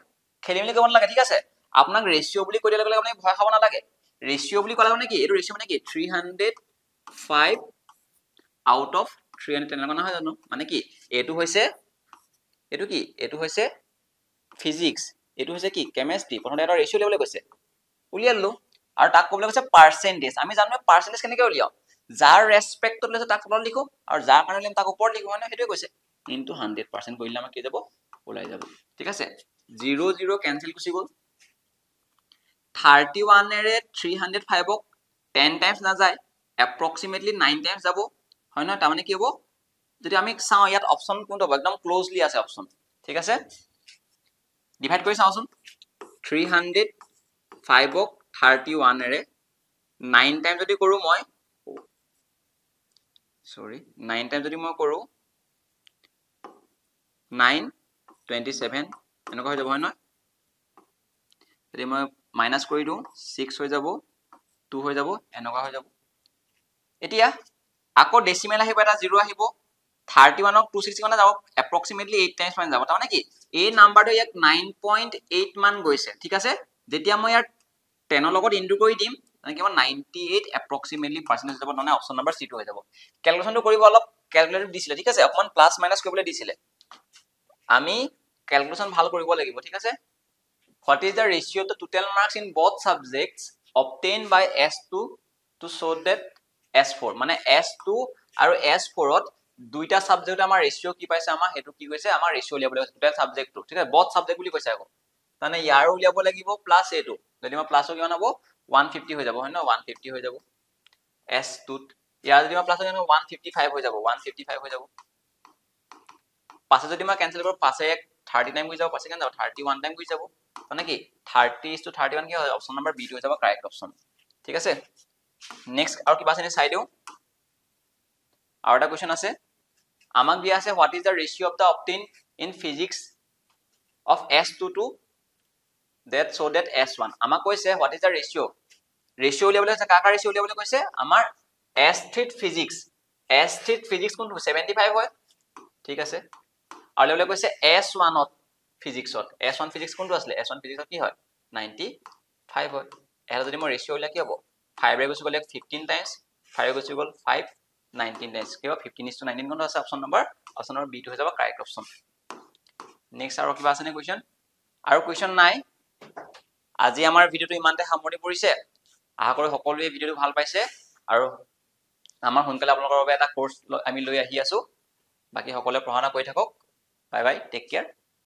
খেলিমেলি কৰিব নালাগে ঠিক আছে আপোনাক ৰেশিও বুলি কৈ দিলে আপুনি ভয় খাব নালাগে ৰেশিও বুলি ক'লে মানে কি এটো ৰেশিও মানে কি 305 আউট অফ 310 লগা নহয় জানো মানে কি এটো হৈছে ফিজিক্স এটো হৈছে কি কেমিষ্ট্ৰি প্ৰথমতে এটা ৰেশিও লেভেলে কৈছে উলিয়ালো আৰু তাক ক'বলৈ কৈছে পাৰ্সেন্টেজ আমি জানো পাৰ্সেন্টেজ কেনেকৈ উলিয়াও যাৰ ৰেসপেক্টত লৈছে তাক তলত লিখো আৰু যাৰ কাৰণে লিখম তাক ওপৰত লিখো মানে হেতুৱে কৈছে ইনটু 100% কৰিলে আমাৰ কি যাব ওলাই যাব ঠিক আছে 0 0 ক্যান্সেল গুছি গল 31 এৰে 305 ক 10 টাইমছ না যায় এপ্ৰক্সিমেটলি 9 টাইমছ যাব হয় না তাৰ মানে কি হ'ব যদি আমি চাও ইয়াত অপচন কোনটো হ'ব একদম ক্লোজলি আছে অপচন ঠিক আছে ডিভাইড কৰি চাওচোন 305 ক 31 এৰে 9 টাইম যদি কৰো মই 9 টাইম যদি মই কৰো 9 27 এনেকুৱা হৈ যাব হয় নহয় যদি মই মাইনাস কৰি দিও 6 হৈ যাব 2 হৈ যাব এনেকুৱা হৈ যাব এতিয়া আকৌ ডেসিমেল আহিব এটা 0 আহিব 31 ক 260 মানে যাব এপ্ৰক্সিমেটলি 8 টাইমছ মান যাব তাৰ মানে কি এই নাম্বাৰটো ইয়াক 9.8 মান গৈছে ঠিক আছে যেতিয়া মই ইয়াৰ 10 ৰ লগত ইনটু কৰি দিম মানে কিমান 98 এপ্ৰক্সিমেটলি পাৰ্সেন্টেজ যাব মানে অপচন নাম্বাৰ C2 হৈ যাব ক্যালকুলেশনটো কৰিব অলপ ক্যালকুলেটৰ দিছিলে ঠিক আছে অকমান প্লাস মাইনাস কৰিবলৈ দিছিলে আমি ক্যালকুলেশন ভাল কৰিব লাগিব ঠিক আছে what is the ratio of the total marks in both subjects obtained by S2 to show that S4 মানে S2 আৰু S4 ত দুইটা সাবজেক্ট আমাৰ ৰেশিও কি পাইছে আমাৰ হেতু কি কৈছে আমাৰ ৰেশিও উলিয়াব লাগিব টোটাল সাবজেক্টটো ঠিক আছে both সাবজেক্ট বুলি কৈছে আকৌ মানে ইয়াৰ উলিয়াব লাগিব প্লাস এটো যদি মই প্লাসও কিমান হ'ব 150 হৈ যাব হয় ন 150 হৈ যাব S2 ইয়াৰ যদি মই প্লাস হৈ যাব 155 হৈ যাব 155 হৈ যাব পাছে যদি মই ক্যান্সেল কৰো পাছে 39 গুচি যাব 5 ছেকেণ্ড যাব 31 টাইম গুচি যাব মানে কি 30:31 কি হয় অপচন নম্বৰ বি টো হৈ যাব কাৰেক্ট অপচন ঠিক আছে নেক্সট আৰু কিবা আছে নে চাই দিও আৰু এটা কোৱেশ্চন আছে আমাক দিয়া আছে what is the ratio of the obtain in physics of S2 to that so that S1 আমাক কৈছে হোৱাট ইজ দ্য ৰেশিও উলিয়াবলৈ আছে কাকা ৰেশিও উলিয়াবলৈ কৈছে আমাৰ S3 ফিজিক্স কোনটো 75 হয় ঠিক আছে আৰু উলিয়াবলৈ কৈছে S1 ফিজিক্সত S1 ফিজিক্স কোনটো আছিল S1 ফিজিক্সত কি হয় 95 হয় এৰা যদি মই ৰেশিও উলিয়া কি হ'ব 5 ৰে গুছি গলে 15 টাইমছ 5 ৰে গুছি গল 5 19 টাইমছ কিবা 15:19 কোনটো আছে অপচন নম্বৰ বি টো হৈ যাব কাৰেক্ট অপচন নেক্সট আৰু কিবা আছে নে কোৱেশ্চন আৰু কোৱেশ্চন নাই আজি আমাৰ ভিডিওটো ইমানতে সামৰণি পৰিছে আশা কৰো সকলোৱে ভিডিওটো ভাল পাইছে আৰু আমাৰ সোনকালে আপোনালোকৰ বাবে এটা কোৰ্স আমি লৈ আহি আছো বাকি সকলোৱে পঢ়া শুনা কৰি থাকক বাই বাই টেক কেয়াৰ